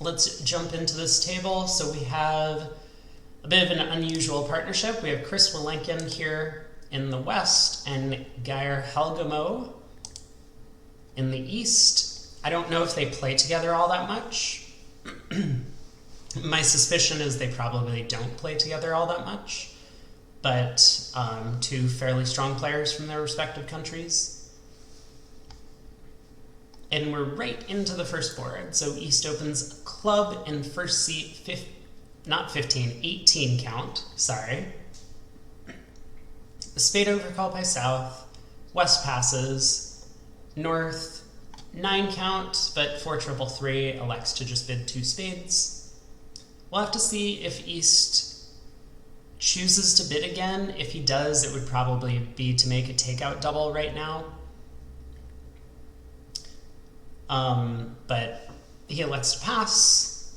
let's jump into this table. So we have a bit of an unusual partnership. We have Chris Willenken here in the west and Helgemo in the east. I don't know if they play together all that much. My suspicion is they probably don't play together all that much, but two fairly strong players from their respective countries. And we're right into the first board. So East opens a club in first seat, 18 count, sorry. A spade overcall by South, West passes, North 9 count, but 4-3-3 elects to just bid 2 spades. We'll have to see if East chooses to bid again. If he does, it would probably be to make a takeout double right now. But he elects to pass,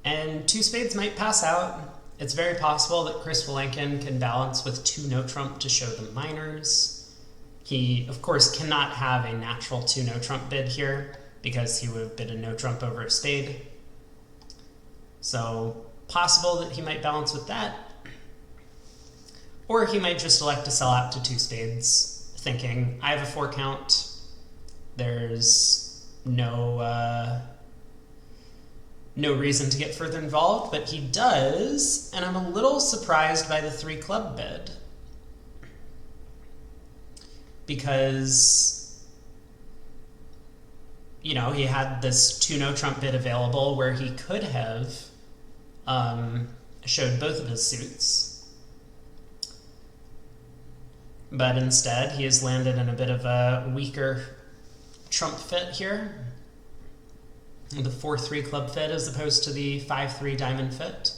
and 2 spades might pass out. It's very possible that Chris Willenken can balance with 2 no trump to show the minors. He, of course, cannot have a natural 2 no trump bid here because he would have bid a no trump over a spade. So possible that he might balance with that, or he might just elect to sell out to 2 spades, thinking, I have a 4 count. There's no reason to get further involved, but he does, and I'm a little surprised by the 3 club bid. Because, you know, he had this 2 no trump bid available where he could have showed both of his suits. But instead, he has landed in a bit of a weaker trump fit here, the 4-3 club fit as opposed to the 5-3 diamond fit.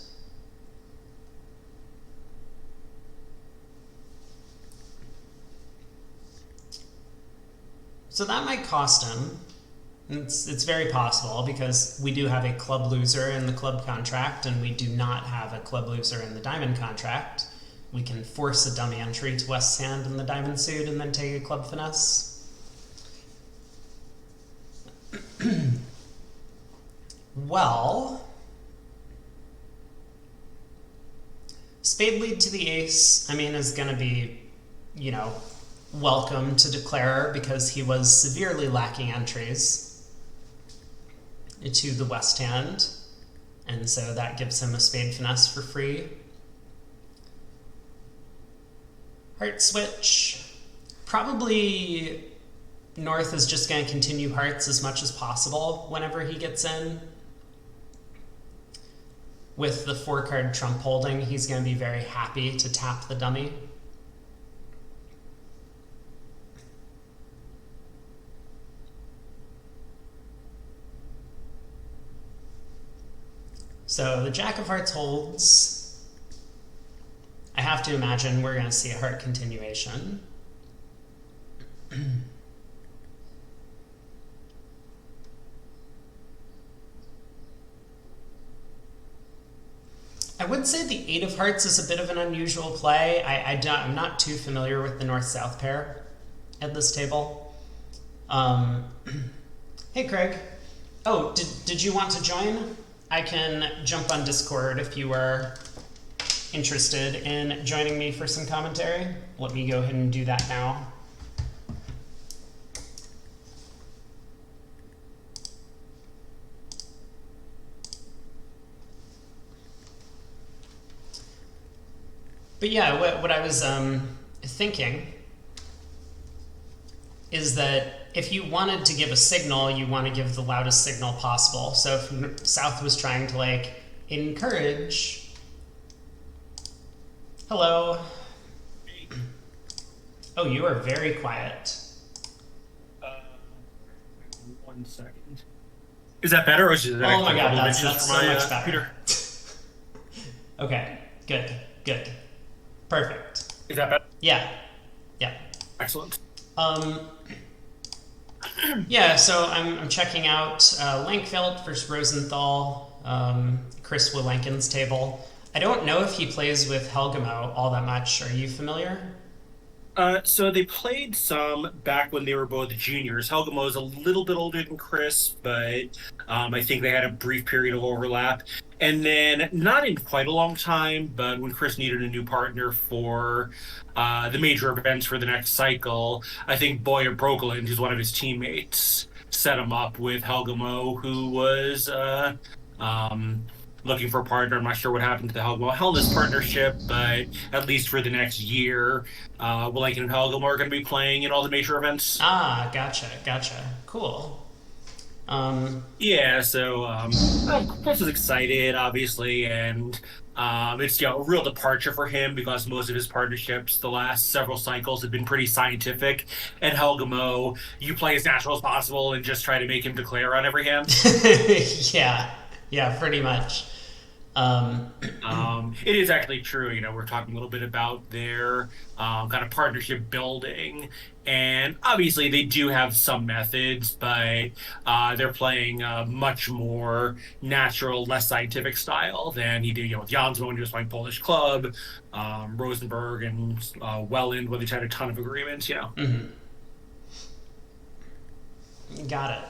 So that might cost him. It's very possible because we do have a club loser in the club contract and we do not have a club loser in the diamond contract. We can force a dummy entry to West's hand in the diamond suit and then take a club finesse. Well, spade lead to the ace, I mean, is going to be, you know, welcome to declare because he was severely lacking entries to the West hand, and so that gives him a spade finesse for free. Heart switch, probably North is just going to continue hearts as much as possible whenever he gets in. With the 4-card trump holding, he's going to be very happy to tap the dummy. So the Jack of Hearts holds. I have to imagine we're going to see a heart continuation. I would say the 8 of Hearts is a bit of an unusual play. I'm not too familiar with the North-South pair at this table. Hey, Craig. Oh, did you want to join? I can jump on Discord if you are interested in joining me for some commentary. Let me go ahead and do that now. But yeah, what I was thinking is that if you wanted to give a signal, you want to give the loudest signal possible. So if South was trying to like encourage, hello. Oh, you are very quiet. 1 second. Is that better, or is that oh my god, that's so much better. Computer? Okay, good. Perfect. Is that better? Yeah. Excellent. Yeah, so I'm checking out Lankveld versus Rosenthal, Chris Willenken's table. I don't know if he plays with Helgemo all that much. Are you familiar? So they played some back when they were both juniors. Helgemo is a little bit older than Chris, but I think they had a brief period of overlap. And then, not in quite a long time, but when Chris needed a new partner for the major events for the next cycle, I think Boyer Brokeland, who's one of his teammates, set him up with Helgemo, who was um, looking for a partner. I'm not sure what happened to the Helgemo Hellness partnership, but at least for the next year Willenken and Helgemo are going to be playing in all the major events. Ah, gotcha. Cool. Um, Yeah, so well, Chris is excited, obviously, and it's a real departure for him because most of his partnerships the last several cycles have been pretty scientific. And Helgemo, you play as natural as possible and just try to make him declare on every hand. yeah, yeah, pretty much. Um, It is actually true. We're talking a little bit about their kind of partnership building, and obviously they do have some methods, but they're playing a much more natural, less scientific style than he did, with Jansson when he was playing Polish club, Rosenberg and Welland when they had a ton of agreements. mhm, got it.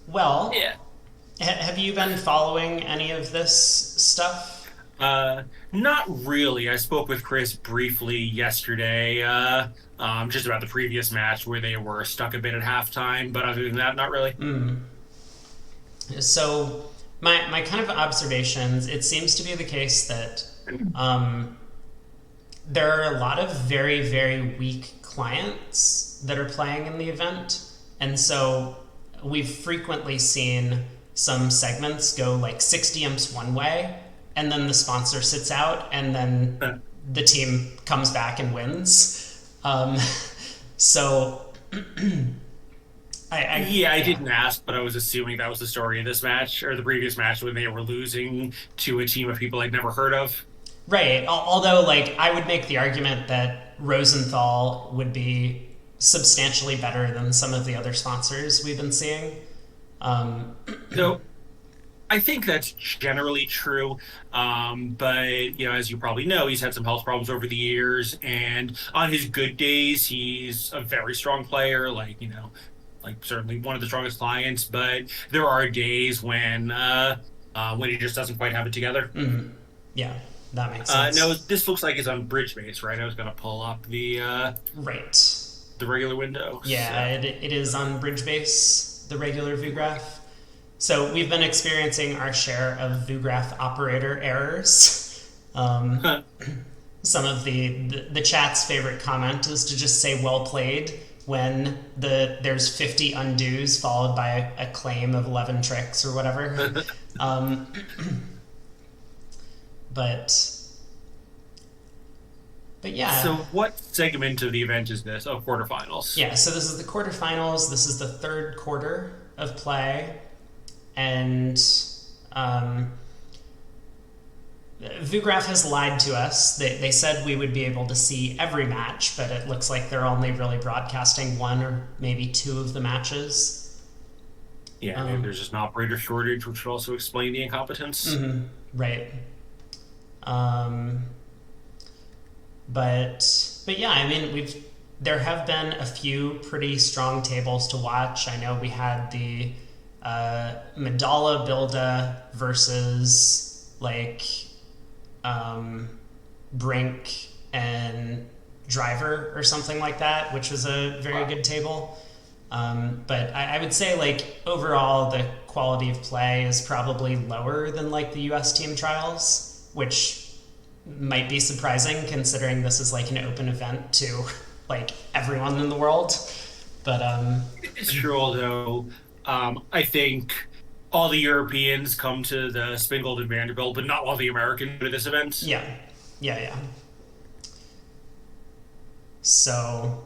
Well, Yeah. have you been following any of this stuff? Not really. I spoke with Chris briefly yesterday, just about the previous match where they were stuck a bit at halftime, but other than that, not really. Mm. So, my kind of observations, it seems to be the case that um, there are a lot of very, very weak clients that are playing in the event. And so we've frequently seen some segments go like 60 imps one way, and then the sponsor sits out, and then the team comes back and wins. So Yeah, I yeah. didn't ask, but I was assuming that was the story of this match or the previous match when they were losing to a team of people I'd never heard of. Right. Although, like, I would make the argument that Rosenthal would be substantially better than some of the other sponsors we've been seeing. Um, So I think that's generally true. But as you probably know, he's had some health problems over the years, and on his good days, he's a very strong player. Like certainly one of the strongest clients. But there are days when he just doesn't quite have it together. mhm. Yeah, that makes No, sense. this looks like it's on bridge base, right? I was gonna pull up Right. the regular window. Yeah, So it is on bridge base, the regular VGraph. So we've been experiencing our share of VGraph operator errors. Um, some of the chat's favorite comment is to just say "well played" when there's 50 undos followed by a claim of 11 tricks or whatever. Um, but but so yeah, what segment of the event is this? Oh, quarterfinals. yeah. So this is the quarterfinals. This is the third quarter of play, and um, VGraph has lied to us. They said we would be able to see every match, but it looks like they're only really broadcasting one or maybe two of the matches. Yeah, maybe Um, there's just an operator shortage, which would also explain the incompetence. mhm, right. Um, but yeah, I mean there have been a few pretty strong tables to watch. I know we had the Medalla Bilda versus like um, Brink and Driver or something like that, which was a very good table. But I would say like overall the quality of play is probably lower than like the U.S. team trials, which might be surprising considering this is like an open event to like everyone in the world. But It's true, although I think all the Europeans come to the Spingold and Vanderbilt, but not all the Americans to this event. yeah, yeah. So,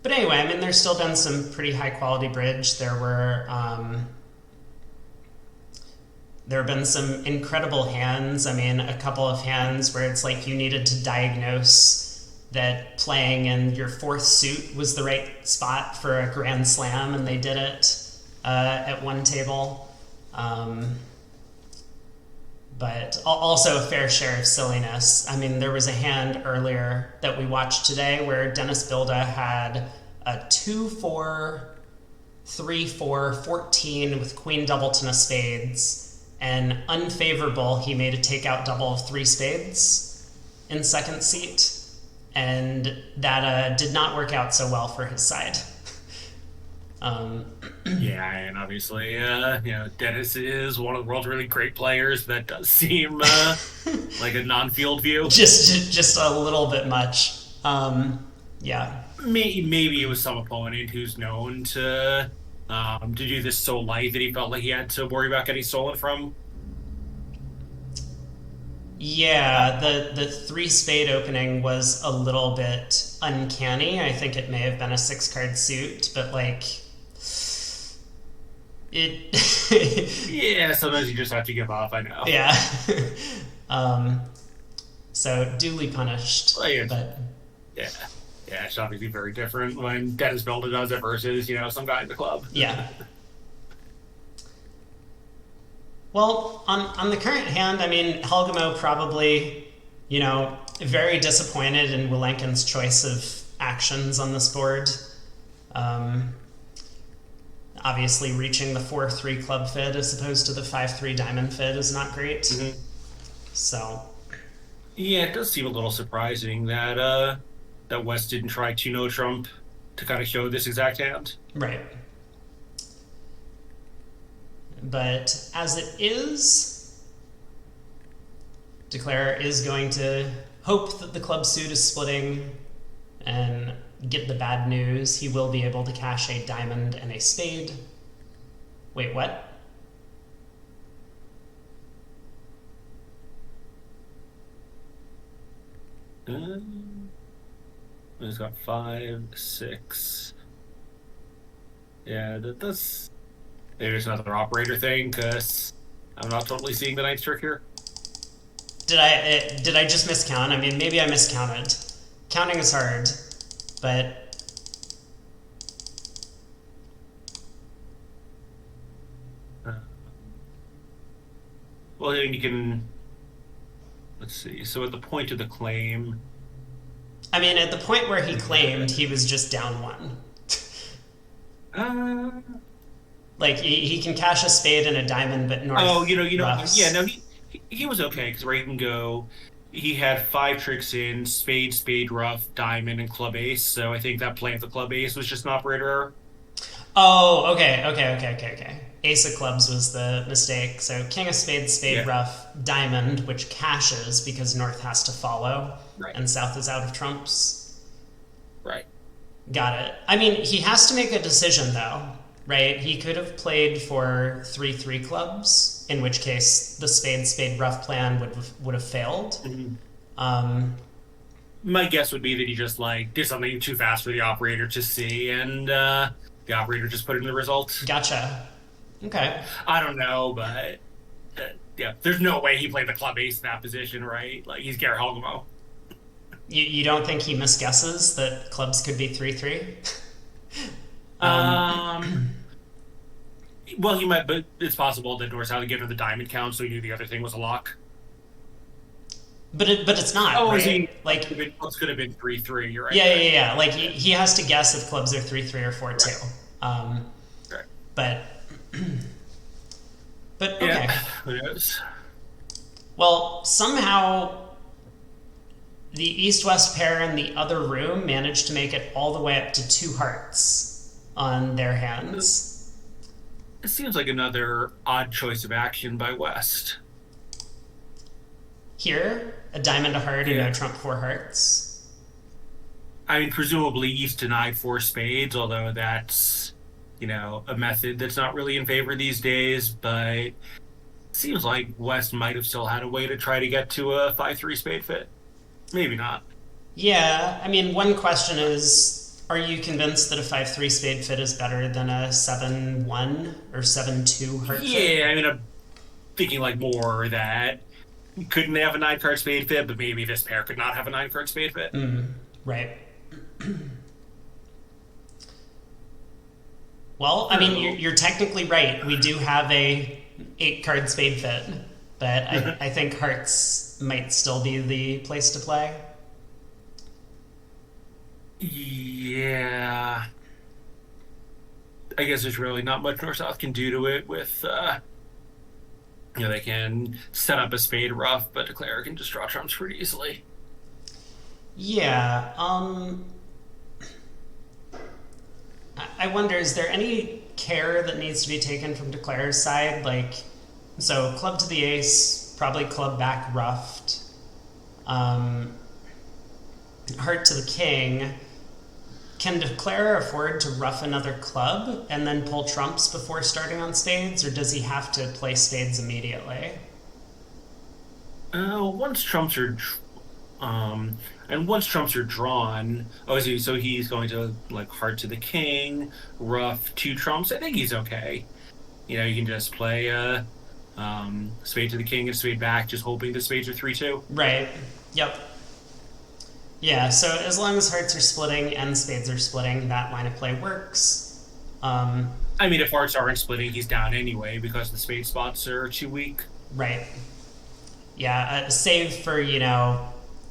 but anyway, I mean, there's still been some pretty high quality bridge. There have been some incredible hands. I mean, a couple of hands where it's like you needed to diagnose that playing in your fourth suit was the right spot for a grand slam, and they did it at one table. Um, but also a fair share of silliness. I mean, there was a hand earlier that we watched today where Dennis Bilda had a 2-4, 3-4, 14 with queen doubleton of spades, and unfavorable, he made a takeout double of 3 spades in second seat, and that did not work out so well for his side. Yeah, and obviously, Dennis is one of the world's really great players. That does seem like a non-field view. just a little bit much. Yeah. Maybe it was some opponent who's known to do this so light that he felt like he had to worry about getting stolen from. Yeah, the 3 spade opening was a little bit uncanny. I think it may have been a 6-card suit, but like it. Yeah, sometimes you just have to give up. I know. Yeah. So duly punished, Well, yeah, but yeah, yeah. It's obviously very different when Dennis Bilda does it versus some guy in the club. yeah. Well, on the current hand, I mean, Helgemo probably, very disappointed in Willenken's choice of actions on this board. Obviously, reaching the 4-3 club fid as opposed to the 5-3 diamond fid is not great. Mm-hmm. So, Yeah, it does seem a little surprising that West didn't try to no trump to kind of show this exact hand. right. But as it is, Declare is going to hope that the club suit is splitting and get the bad news. He will be able to cash a diamond and a spade. Wait, what? He's got 5, 6. Yeah, that's maybe it's another operator thing because I'm not totally seeing the ninth trick here. Did I just miscount? I mean, maybe I miscounted. Counting is hard, but Well, then you can. Let's see. So at the point of the claim, I mean, at the point where he claimed, he was just down 1. Like he can cash a spade and a diamond, but north. oh, roughs. yeah, no, he was okay because where he can go, he had 5 tricks in spade, spade, rough, diamond, and club ace. So I think that play of the club ace was just an operator error. Oh, okay. Ace of clubs was the mistake. So king of spades, spade, Yeah. rough, diamond, which cashes because north has to follow, Right. and south is out of trumps. Right. Got it. I mean, he has to make a decision though, right? He could have played for 3-3 clubs, in which case the spade, spade, rough plan would have failed. Mhm. My guess would be that he just did something too fast for the operator to see, and the operator just put in the result. Gotcha. Okay. I don't know, but yeah, there's no way he played the club ace in that position, right? Like he's Garrett Helgemo. You don't think he misguesses that clubs could be 3-3? Well, he might, but it's possible that Dorsey had given him the diamond count, so he knew the other thing was a lock. But it's not, Oh, right? he Like, clubs could have been 3-3. You're right. yeah. Like he has to guess if clubs are 3-3 or 4-2. Right. But okay. Yeah, who knows? Well, somehow the east-west pair in the other room managed to make it all the way up to 2 hearts on their hands. It seems like another odd choice of action by West. Here, a diamond, a heart, and no trump 4 hearts. I mean, presumably East denied 4 spades, although that's, a method that's not really in favor these days, but it seems like West might have still had a way to try to get to a 5-3 spade fit. Maybe not. Yeah, I mean, one question is, are you convinced that a 5-3 spade fit is better than a 7-1 or 7-2 heart fit? Yeah, I mean, I'm thinking more that couldn't they have a 9-card spade fit, but maybe this pair could not have a 9-card spade fit. Right. Well, I mean, you're technically right. We do have a 8-card spade fit. but I think hearts might still be the place to play. Yeah, I guess there's really not much North South can do to it with they can set up a spade rough, but declare can just draw trumps pretty easily. Yeah. I wonder, is there any care that needs to be taken from Declare's side? Like, so club to the ace, probably club back ruffed. Um, heart to the king. Can Declare afford to rough another club and then pull trumps before starting on spades, or does he have to play spades immediately? Once trumps are and once trumps are drawn, so he's going to like heart to the king, rough two trumps. I think he's okay. You can just play spade to the king and spade back, just hoping the spades are 3-2. Right. Yep. Yeah, so as long as hearts are splitting and spades are splitting, that line of play works. I mean, if hearts aren't splitting, he's down anyway because the spade spots are too weak. Right. Yeah, save for,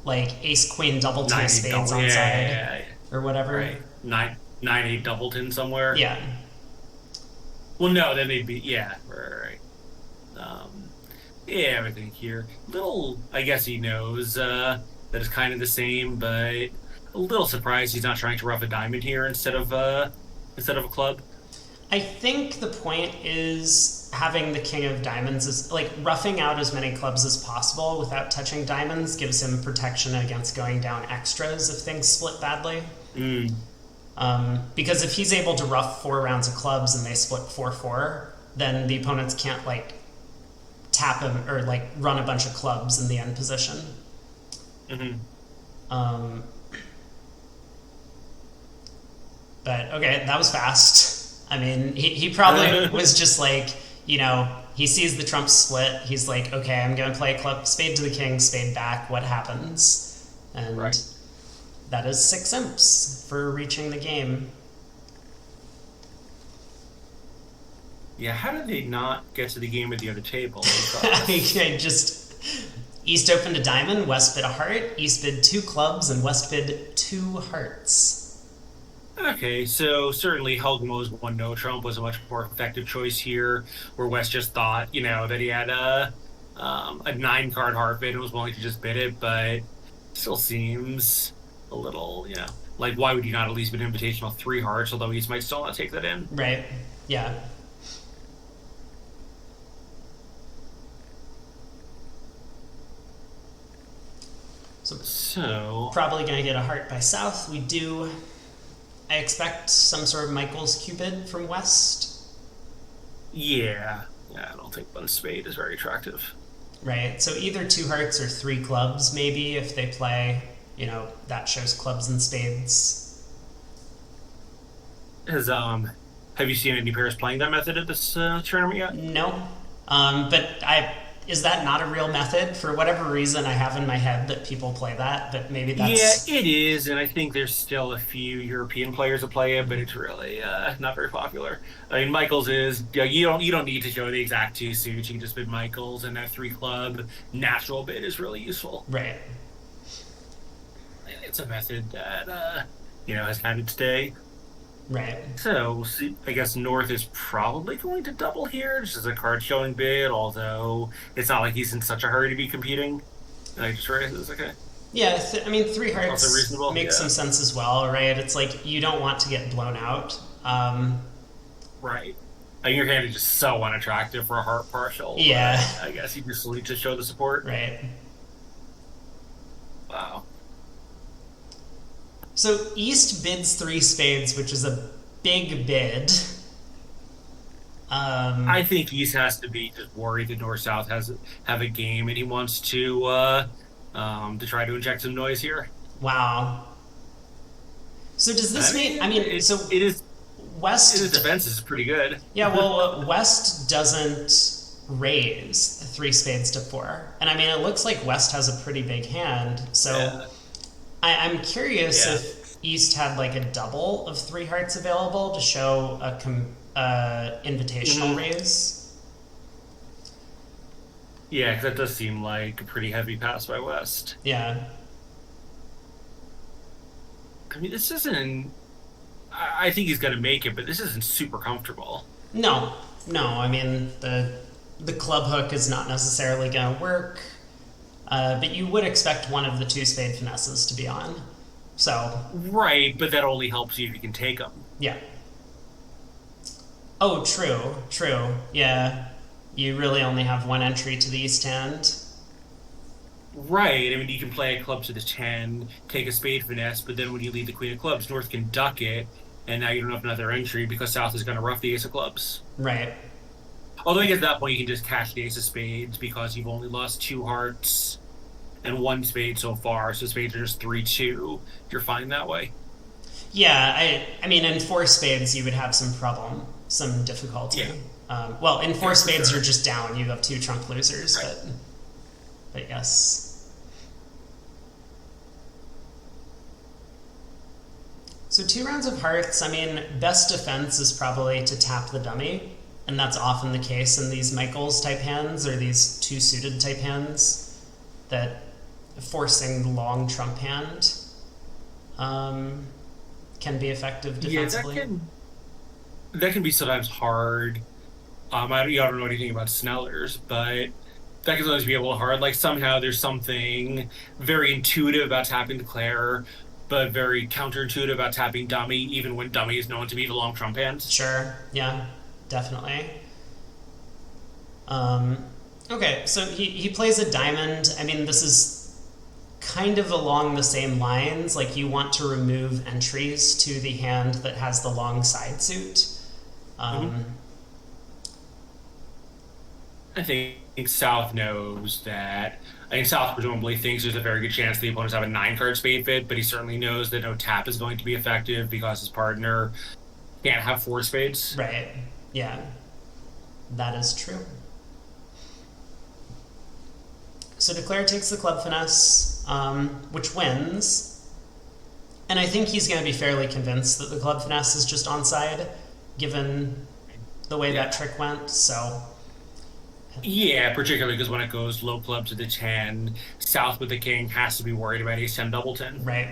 like ace queen double two spades on side yeah, or whatever. right. 9-8 doubleton somewhere. Yeah. Well, no, then they'd be right. Um, yeah, everything here. Little, I guess he knows that it's kind of the same, but a little surprised he's not trying to rough a diamond here instead of a club. I think the point is having the king of diamonds is like roughing out as many clubs as possible without touching diamonds gives him protection against going down extras if things split badly. Mm. Because if he's able to rough 4 rounds of clubs and they split 4-4, then the opponents can't like tap him or like run a bunch of clubs in the end position. Mm-hmm. But okay, that was fast. I mean, he probably was just like, he sees the trump split. He's like, okay, I'm going to play club spade to the king, spade back. What happens? And Right. that is 6 imps for reaching the game. Yeah, how did they not get to the game at the other table? I just East opened a diamond, West bid a heart, East bid 2 clubs, and West bid 2 hearts. Okay, so certainly Helgemo's 1-no trump was a much more effective choice here, where West just thought, that he had a 9-card heart bid and was willing to just bid it, but still seems a little, like why would you not at least bid invitational 3 hearts, although East might still not take that in. Right. Yeah. So Probably going to get a heart by South. We do. I expect some sort of Michael's Cupid from West. yeah, I don't think one spade is very attractive. Right. So either 2 hearts or 3 clubs, maybe, if they play, that shows clubs and spades. Have you seen any pairs playing that method at this tournament yet? No. But is that not a real method? For whatever reason, I have in my head that people play that, but maybe that's... Yeah, it is, and I think there's still a few European players that play it, but it's really not very popular. I mean, Michaels is you don't need to show the exact 2 suits. You can just bid Michaels, and that 3 club natural bid is really useful. Right. It's a method that has had its day. Right. So I guess North is probably going to double here, just as a card showing bid, although it's not like he's in such a hurry to be competing. I just realized it's okay. Yeah, 3 hearts Also reasonable, makes some sense as well, right? It's like you don't want to get blown out. Right. And your hand is just so unattractive for a heart partial. Yeah. I guess you just need to show the support. Right. Wow. So East bids 3 spades, which is a big bid. I think East has to be just worried that North South have a game, and he wants to try to inject some noise here. Wow. So does this mean? I mean, it is West. His defense is pretty good. Yeah. Well, West doesn't raise 3 spades to 4, and I mean, it looks like West has a pretty big hand. So. Yeah. I'm curious if East had like a double of 3 hearts available to show a invitational raise. Yeah, 'cause that does seem like a pretty heavy pass by West. Yeah. I mean, this isn't. I think he's going to make it, but this isn't super comfortable. No, no. I mean, the club hook is not necessarily going to work, but you would expect one of the two spade finesses to be on. So, Right, but that only helps you if you can take them. yeah. Oh, true, true. Yeah. You really only have one entry to the east hand. Right. I mean, you can play a club to the 10, take a spade finesse, but then when you leave the queen of clubs, North can duck it, and now you don't have another entry because South is going to rough the ace of clubs. Right. Although I guess at that point you can just cash the ace of spades because you've only lost two hearts and one spade so far, so spades are just 3-2. You're fine that way. Yeah, I mean, in four spades, you would have some problem, some difficulty. Yeah. Well, in four Yeah, for spades, sure. you're just down. You have two trump losers, Right. but yes. So two rounds of hearts. I mean, best defense is probably to tap the dummy, and that's often the case in these Michaels type hands or these two suited type hands that forcing the long trump hand can be effective Yeah, defensively. that can be sometimes hard. I don't know anything about Snellers, but that can sometimes be a little hard. Like somehow there's something very intuitive about tapping declare, but very counterintuitive about tapping dummy, even when dummy is known to be the long trump hand. Sure. Yeah, definitely. Okay, so he plays a diamond. I mean, this is kind of along the same lines. Like, you want to remove entries to the hand that has the long side suit. Mhm. Um, I think South knows that. I think South presumably thinks there's a very good chance the opponents have a 9 card spade fit, but he certainly knows that no tap is going to be effective because his partner can't have 4 spades. right. Yeah, that is true. So Declare takes the club finesse, which wins. And I think he's going to be fairly convinced that the club finesse is just onside, given the way that Yeah. trick went. So, Yeah, particularly because when it goes low club to the 10, South with the king has to be worried about ace 10 double 10. right.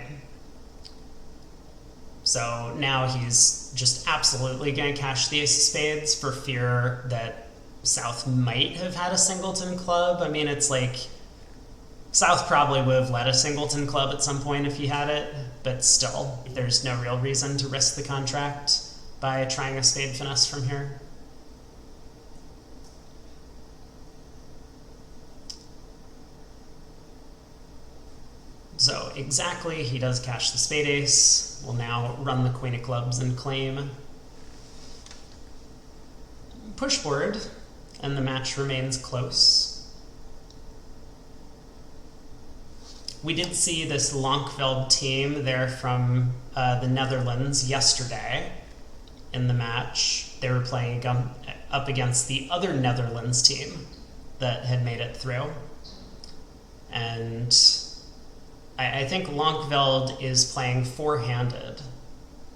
So now he's just absolutely going to cash the ace of spades for fear that South might have had a singleton club. I mean, it's like South probably would have led a singleton club at some point if he had it, but still, there's no real reason to risk the contract by trying a spade finesse from here. So exactly, he does cash the spade ace. We'll now run the queen of clubs and claim. Push board, and the match remains close. We did see this Lankveld team there from the Netherlands yesterday in the match. They were playing up against the other Netherlands team that had made it through. And I think Lankveld is playing four-handed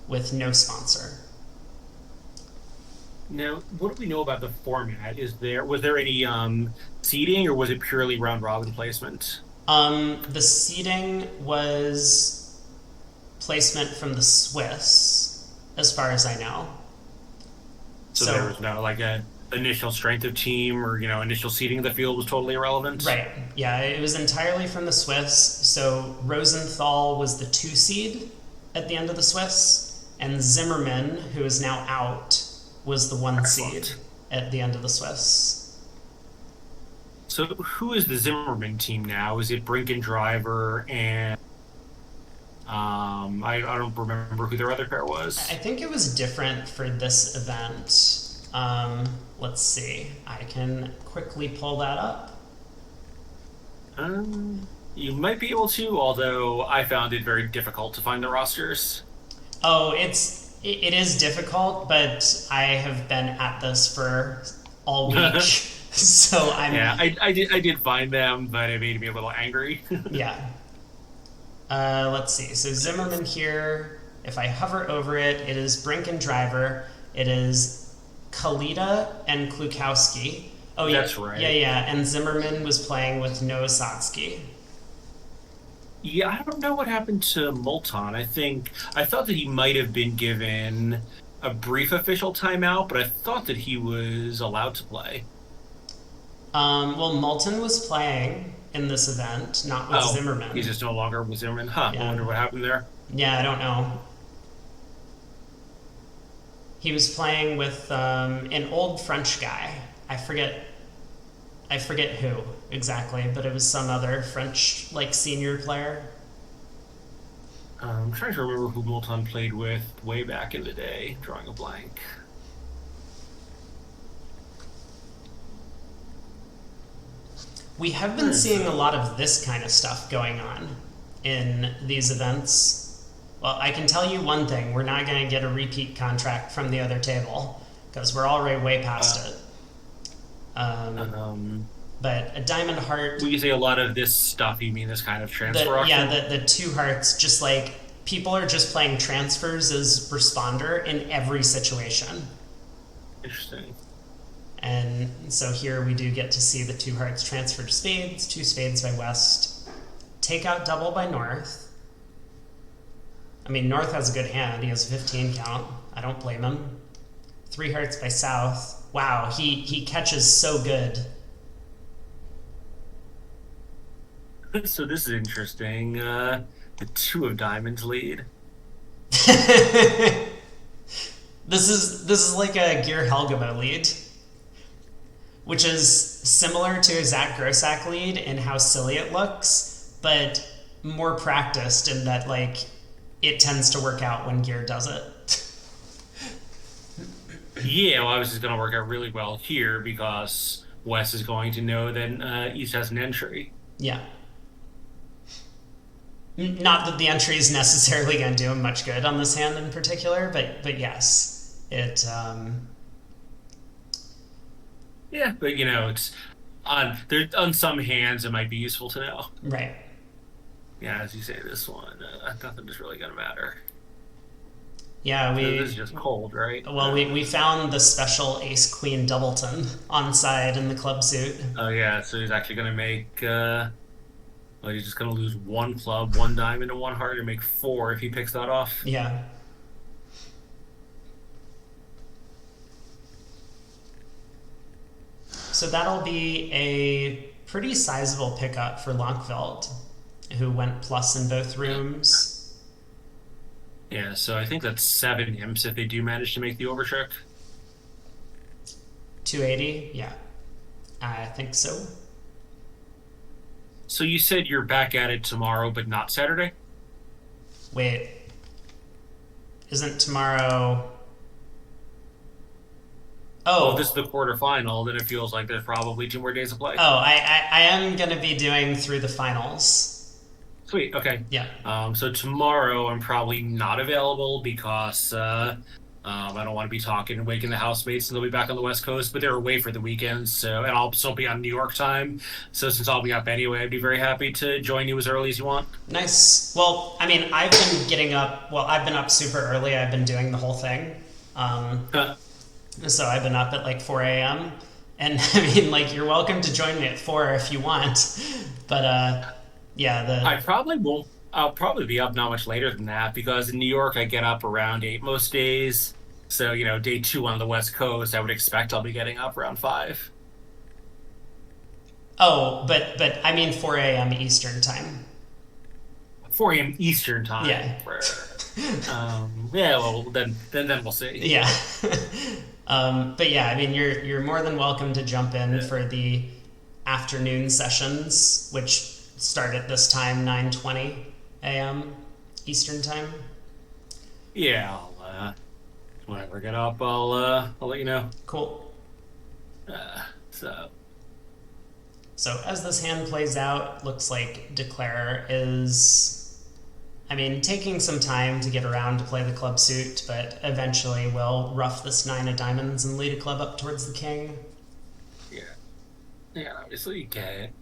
with no sponsor. Now, what do we know about the format? Was there any seeding or was it purely round robin placement? The seeding was placement from the Swiss, as far as I know. So there was no like a initial strength of team or initial seeding of the field was totally irrelevant. Right. Yeah, it was entirely from the Swiss. So Rosenthal was the 2 seed at the end of the Swiss, and Zimmerman, who is now out, was the 1 Excellent. seed at the end of the Swiss. So who is the Zimmerman team now? Is it Brinken Driver and I don't remember who their other pair was. I think it was different for this event. Let's see. I can quickly pull that up. You might be able to, although I found it very difficult to find the rosters. Oh, it is difficult, but I have been at this for all week, so I'm Yeah, I did find them, but it made me a little angry. yeah. Let's see. So Zimmerman here. If I hover over it, it is Brink and Driver. It is Kalita and Klukowski. Oh yeah, That's yeah, right. yeah. And Zimmerman was playing with Noah Satsuki. Yeah, I don't know what happened to Molton. I thought that he might have been given a brief official timeout, but I thought that he was allowed to play. Well, Moulton was playing in this event, not with Oh, he's Zimmerman. just no longer with Zimmerman. Huh, I Yeah, wonder what happened there. yeah. I don't know. He was playing with an old French guy. I forget. I forget who exactly, but it was some other French like senior player. I'm trying to remember who Molton played with way back in the day, drawing a blank. We have been Where is seeing a it? lot of this kind of stuff going on in these events. Well, I can tell you one thing: we're not going to get a repeat contract from the other table because we're already way Uh, past it. Um, um, but a diamond heart, when you say a lot of this stuff, you mean this kind of transfer auction? the two hearts, just like people are just playing transfers as responder in every situation. Interesting. And so here we do get to see the two hearts transfer to spades, two spades by west, take out double by north. I mean, north has a good hand. He has a 15 count. I don't blame him. Three hearts by south. Wow, he catches so good. So this is interesting. The two of diamonds lead. This is like a Gear Helgemo lead, which is similar to a Zach Grossack lead in how silly it looks, but more practiced in that like it tends to work out when Gear does it. Yeah, well, I was just going to work out really well here because Wes is going to know that East has an entry. Yeah. Not that the entry is necessarily going to do him much good on this hand in particular, but yes, it Yeah, but it's on some hands it might be useful to know. right. Yeah, as you say, this one, nothing is really going to matter. Yeah, So this is we just cold, right? well we found the special ace queen doubleton on side in the club suit. Oh yeah, so he's actually going to make. Well, he's just going to lose one club, one diamond, and one heart, and make four if he picks that off. Yeah. So that'll be a pretty sizable pickup for Lankveld, who went plus in both rooms. Yeah, so I think that's seven imps if they do manage to make the overcheck. 280, yeah, I think so. So you said you're back at it tomorrow, but not Saturday? Wait, isn't tomorrow? Well, if this is Oh, the quarterfinal, then it feels like there's probably two more days of play. oh, I am going to be doing through the finals. Sweet. Okay. Yeah, So tomorrow I'm probably not available because I don't want to be talking and waking the housemates and they'll be back on the West Coast, but they're away for the weekend. So, and I'll still be on New York time. So since I'll be up anyway, I'd be very happy to join you as early as you want. nice. Well, I mean, I've been getting up. Well, I've been up super early. I've been doing the whole thing. Um, Uh, so I've been up at like 4 a.m. And I mean, like, you're welcome to join me at 4 if you want. But yeah, I probably won't. I'll probably be up not much later than that because in New York I get up around 8 most days. So, day two on the West Coast, I would expect I'll be getting up around 5. oh, but I mean 4 a.m. Eastern time. 4 a.m. Eastern Yeah, time. Yeah, well then we'll see. yeah. But yeah, I mean, you're more than welcome to jump in Yeah, for the afternoon sessions, which start at this time, 9:20 a.m. Eastern time. yeah. Whenever I get up, I'll let you know. Cool. So So as this hand plays out, looks like Declare is, I mean, taking some time to get around to play the club suit, but eventually will rough this nine of diamonds and lead a club up towards the king. yeah, yeah. Obviously, you get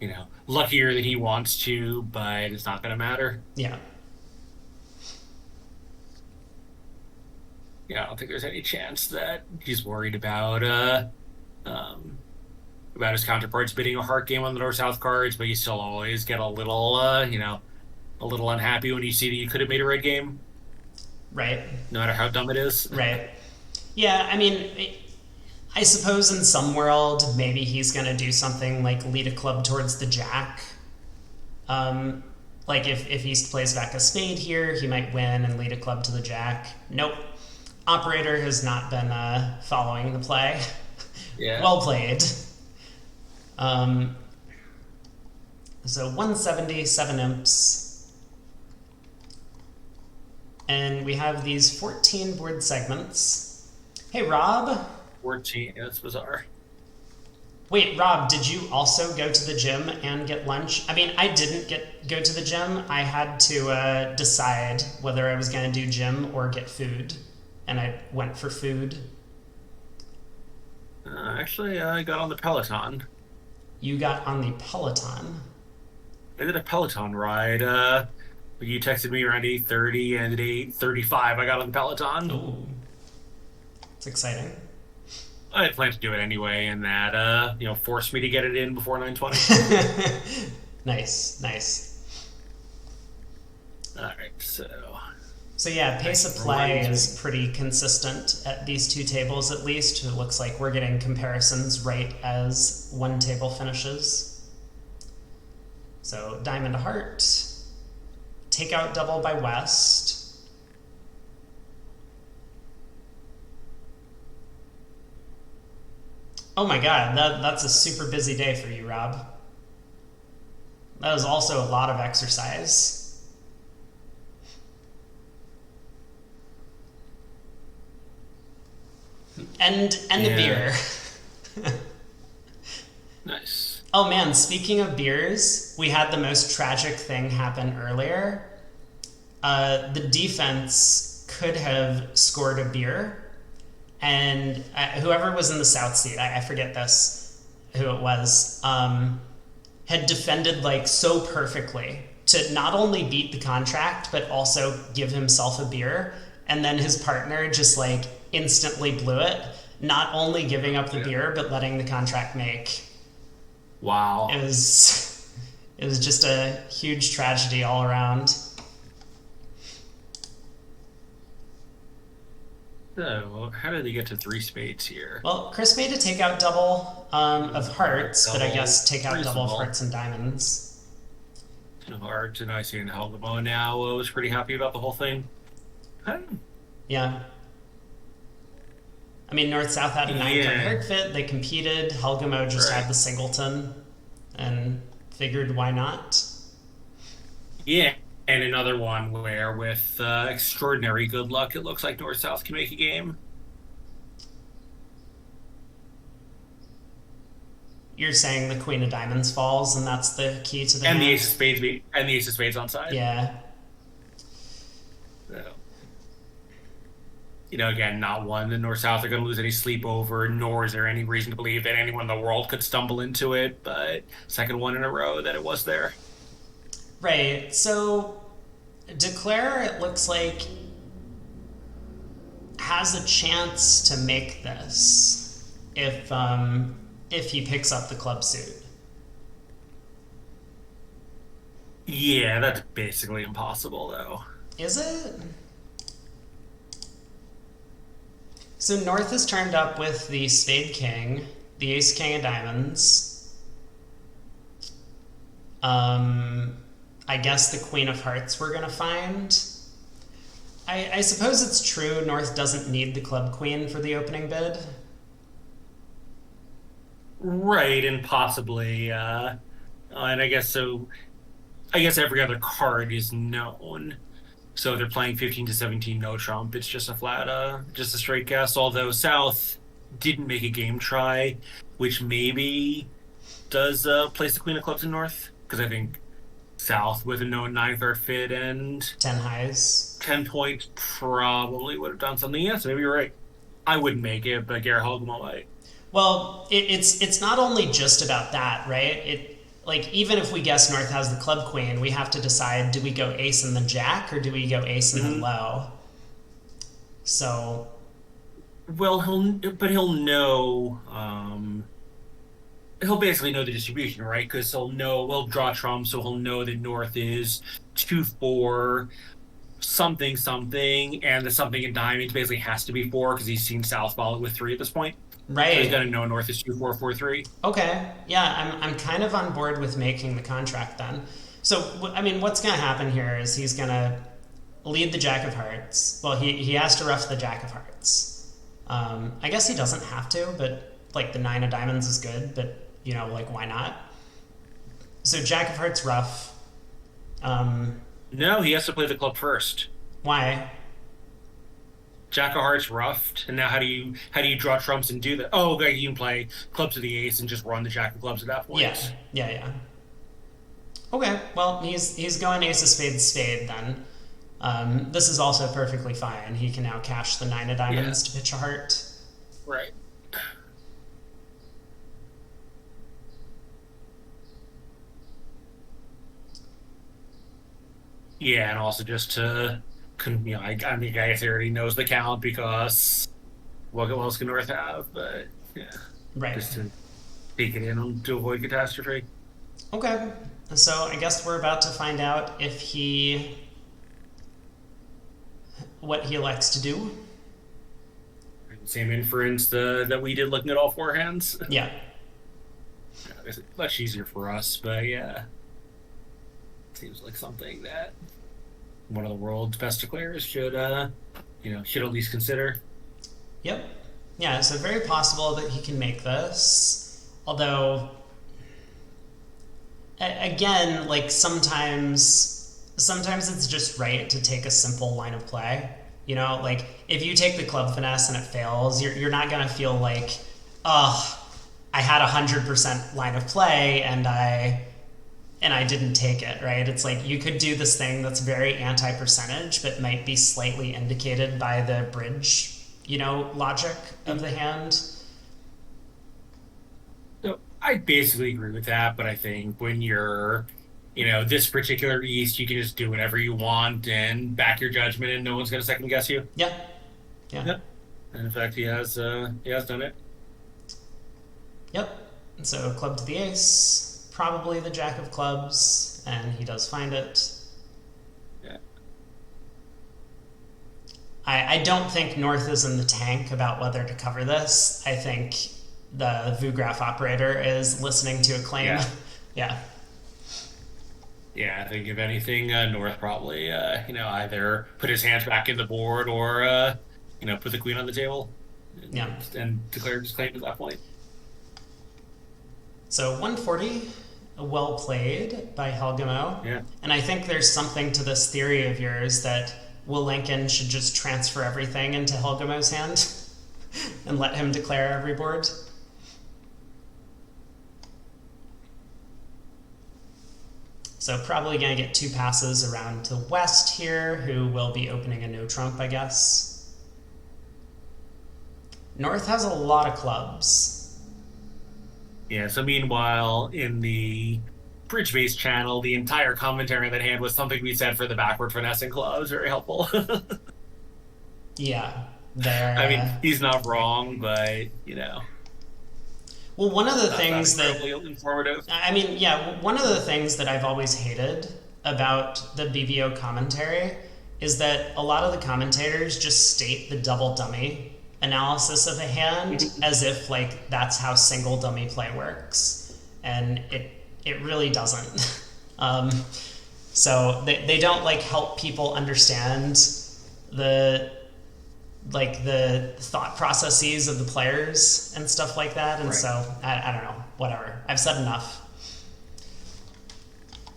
it. Luckier that he wants to, but it's not going to matter. Yeah. I don't think there's any chance that he's worried about um about his counterparts bidding a heart game on the North-South cards, but you still always get a little, a little unhappy when you see that you could have made a red game, Right. no matter how dumb it is. Right. Yeah, I mean, I suppose in some world, maybe he's going to do something like lead a club towards the jack. Um, like if East plays back a spade here, he might win and lead a club to the jack. Nope. Operator has not been following the play. Yeah. Well played. Um, so 177 imps. And we have these 14 board segments. Hey, Rob. 14, yeah, that's bizarre. Wait, Rob, did you also go to the gym and get lunch? I mean, I didn't go to the gym. I had to decide whether I was going to do gym or get food, and I went for food. Actually, I got on the Peloton. You got on the Peloton. I did a Peloton ride. You texted me around 8:30, and at 8:35, I got on the Peloton. Ooh, it's exciting. I had planned to do it anyway, and that forced me to get it in before 9:20. Nice, nice. All right, so So yeah, pace of play is pretty consistent at these two tables at least. It looks like we're getting comparisons right as one table finishes. So diamond to heart, takeout double by West. Oh my god, that's a super busy day for you, Rob. That is also a lot of exercise. And a beer. Nice. Oh man, speaking of beers, we had the most tragic thing happen earlier. The defense could have scored a beer, and whoever was in the south seat, I forget who it was, had defended like so perfectly to not only beat the contract but also give himself a beer, and then his partner just like instantly blew it, not only giving up the beer but letting the contract make. Wow. It was just a huge tragedy all around. So, how did he get to 3 spades here? Well, Chris made a takeout double of hearts, but I guess takeout double of hearts and diamonds. Hearts, and I see in Helgemo now was pretty happy about the whole thing. Yeah. I mean, North-South had a 9-card heart fit. They competed. Helgemo just had the singleton and figured why not. Yeah. And another one where, with extraordinary good luck, it looks like North-South can make a game. You're saying the Queen of Diamonds falls, and that's the key to the and hand? the Ace of Spades on side. Yeah. So, again, not one the North-South are going to lose any sleep over, nor is there any reason to believe that anyone in the world could stumble into it. But second one in a row that it was there. Right, so Declare, it looks like, has a chance to make this if he picks up the club suit. Yeah, that's basically impossible, though. Is it? So North is turned up with the Spade King, the Ace King of Diamonds. I guess the Queen of Hearts we're gonna find. I suppose it's true North doesn't need the Club Queen for the opening bid. Right, and possibly, and I guess so. I guess every other card is known. So they're playing 15 to 17 no trump. It's just just a straight guess. Although South didn't make a game try, which maybe does place the Queen of Clubs in North, because I think South with a known 9-card fit and 10 highs. 10 points probably would have done something. Yeah, so maybe you're right. I wouldn't make it, but Garrett Helgemo might. Well, it's not only just about that, right? Like, even if we guess North has the Club Queen, we have to decide, do we go ace and the jack, or do we go ace and the low? So... Well, he'll know... he'll basically know the distribution, right? Because he'll draw trump, so he'll know that North is 2-4 something something, and the something in diamonds basically has to be 4 because he's seen South follow with 3 at this point. So he's Right. gonna know North is 2-4-4-3. Okay. Yeah, I'm kind of on board with making the contract then. So, I mean, what's going to happen here is he's going to lead the Jack of Hearts. Well, he has to rough the Jack of Hearts. I guess he doesn't have to, but like the Nine of Diamonds is good, but you know, like why not? So Jack of Hearts rough. Um, No, he has to play the club first. why? Jack of Hearts roughed, and now how do you draw trumps and do that? Oh, okay, you can play club to the ace and just run the Jack of clubs at that Yeah, point. yeah, yeah. Okay, well he's going Ace of Spades spade then. This is also perfectly fine. He can now cash the Nine of Yeah, Diamonds to pitch a heart. right. Yeah, and also just to, I think I guess he already knows the count because what else can North have? But yeah, Right. just to take it in to avoid catastrophe. Okay. So I guess we're about to find out if what he elects to do. Same inference that we did looking at all four hands. Yeah. Yeah, it's much easier for us, but yeah, seems like something that one of the world's best declarers should at least consider. Yep. Yeah, so very possible that he can make this. Although again, like sometimes it's just right to take a simple line of play. You know, like if you take the club finesse and it fails, you're not gonna feel like, oh, I had 100% line of play and I didn't take it, right? It's like you could do this thing that's very anti-percentage, but might be slightly indicated by the bridge, you know, logic of the hand. So I basically agree with that, but I think when you're, this particular East, you can just do whatever you want and back your judgment, and no one's going to second guess you. Yeah, yeah, Yep. And in fact, he has done it. yep. And so club to the ace, probably the Jack of clubs, and he does find it. Yeah. I don't think North is in the tank about whether to cover this. I think the VuGraph operator is listening to a claim. Yeah. Yeah. Yeah, I think if anything, North probably, either put his hands back in the board or, put the queen on the table Yeah. and declare his claim at that point. So 140, well played by Helgemo. Yeah. And I think there's something to this theory of yours that Willenken should just transfer everything into Helgemo's hand and let him declare every board. So probably going to get two passes around to West here, who will be opening a no trump, I guess. North has a lot of clubs. Yeah, so meanwhile, in the Bridge Base channel, the entire commentary on that hand was something we said for the backward finessing clubs. Very helpful. Yeah, they're. I mean, he's not wrong, but, Well, one of the not things that incredibly informative. I mean, yeah, one of the things that I've always hated about the BVO commentary is that a lot of the commentators just state the double dummy analysis of a hand as if like that's how single dummy play works, and it really doesn't. um, so they don't like help people understand the the thought processes of the players and stuff like that. And Right. so I don't know, whatever. I've said enough.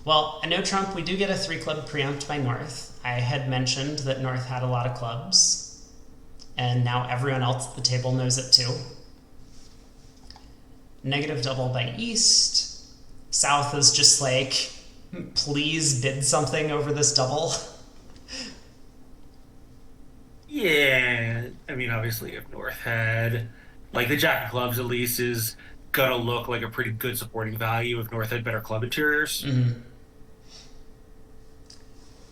Well, a no trump, we do get a 3-club preempt by North. I had mentioned that North had a lot of clubs, and now everyone else at the table knows it too. Negative double by East. South is just like, please bid something over this double. Yeah, I mean, obviously, if North had, like, the Jack of Clubs at least is gonna look like a pretty good supporting value if North had better club interiors. Mm-hmm.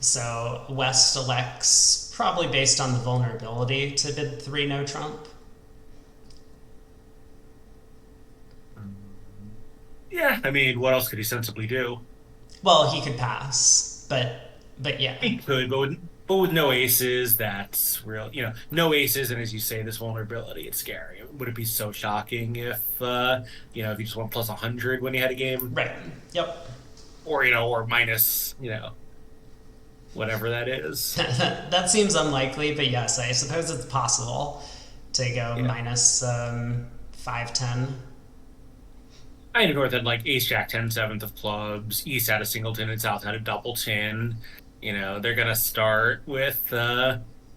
So West elects, probably based on the vulnerability, to bid 3 no trump. Yeah, I mean, what else could he sensibly do? Well, he could pass, but yeah. He could, but with no aces, that's real. No aces, and as you say, this vulnerability, it's scary. Would it be so shocking if he just went plus 100 when he had a game, Right. Yep. or minus, whatever that is. That seems unlikely, but yes, I suppose it's possible to go Yeah. minus 510. I know North had like ace jack 10 seventh of clubs, East had a singleton, and South had a double tin. They're gonna start with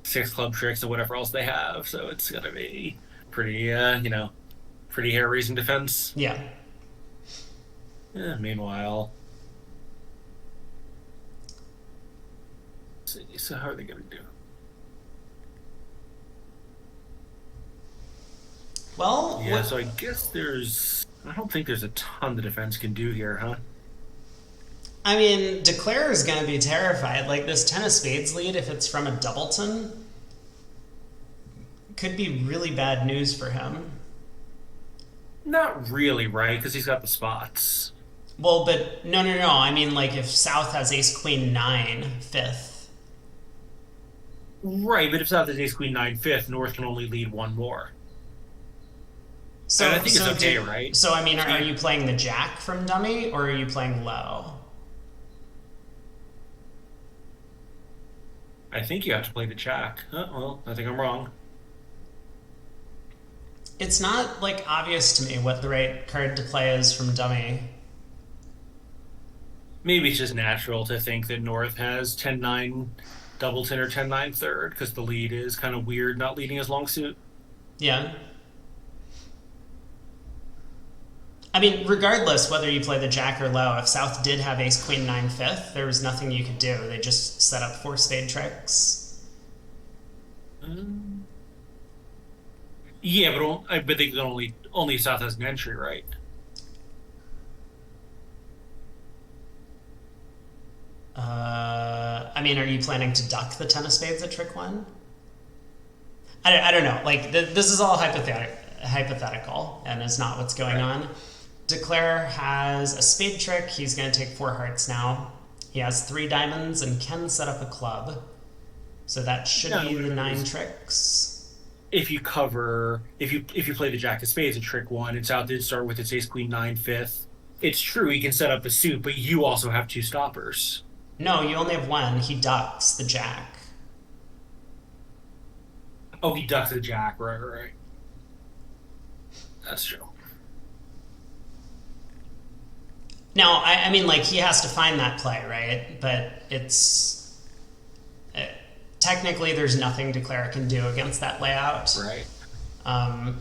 six club tricks and whatever else they have, so it's gonna be pretty pretty hair raising defense. Yeah. Meanwhile, let's see, so how are they gonna do? Well, Yeah, so I guess I don't think there's a ton the defense can do here, huh? I mean, Declare is going to be terrified. Like this 10 of spades lead, if it's from a doubleton, could be really bad news for him. Not really, right? Because he's got the spots. Well, but no. I mean, like if South has ace queen nine fifth. Right, but if South is ace queen nine fifth, North can only lead one more. And I think it's okay, right? So I mean, are you playing the jack from dummy or are you playing low? I think you have to play the jack. Well, I think I'm wrong. It's not like obvious to me what the right card to play is from dummy. Maybe it's just natural to think that North has 10-9 doubleton or 10-9 third because the lead is kind of weird not leading his long suit. Yeah. I mean, regardless whether you play the jack or low, if South did have ace queen nine fifth, there was nothing you could do. They just set up four spade tricks. Um, yeah, but I bet they can only South has an entry, right? I mean, are you planning to duck the 10 of spades at trick one? I don't know. Like, this is all hypothetical and is not what's going Right. on. Declare has a spade trick. He's going to take four hearts now. He has three diamonds and can set up a club. So that should No, be the it nine is. tricks. If you play the jack of spades at trick one, and South did start with its ace queen nine fifth. It's true he can set up a suit, but you also have two stoppers. No, you only have one. He ducks the jack. Oh, he ducks the jack, right. That's true. Now, I mean, like, he has to find that play, right? But it's... technically, there's nothing Declare can do against that layout. Right. Um,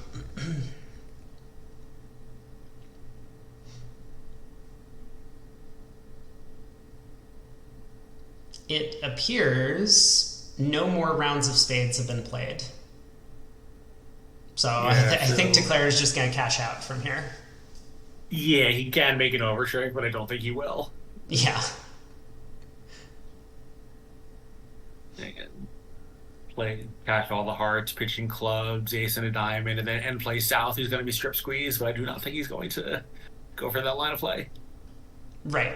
it appears no more rounds of spades have been played. So Yeah, I think so Declare is just going to cash out from here. yeah, he can make an overtrick, but I don't think he will. Yeah. He can play cash all the hearts, pitching clubs, ace and a diamond, and then end play South, who's going to be strip squeezed, but I do not think he's going to go for that line of play. Right.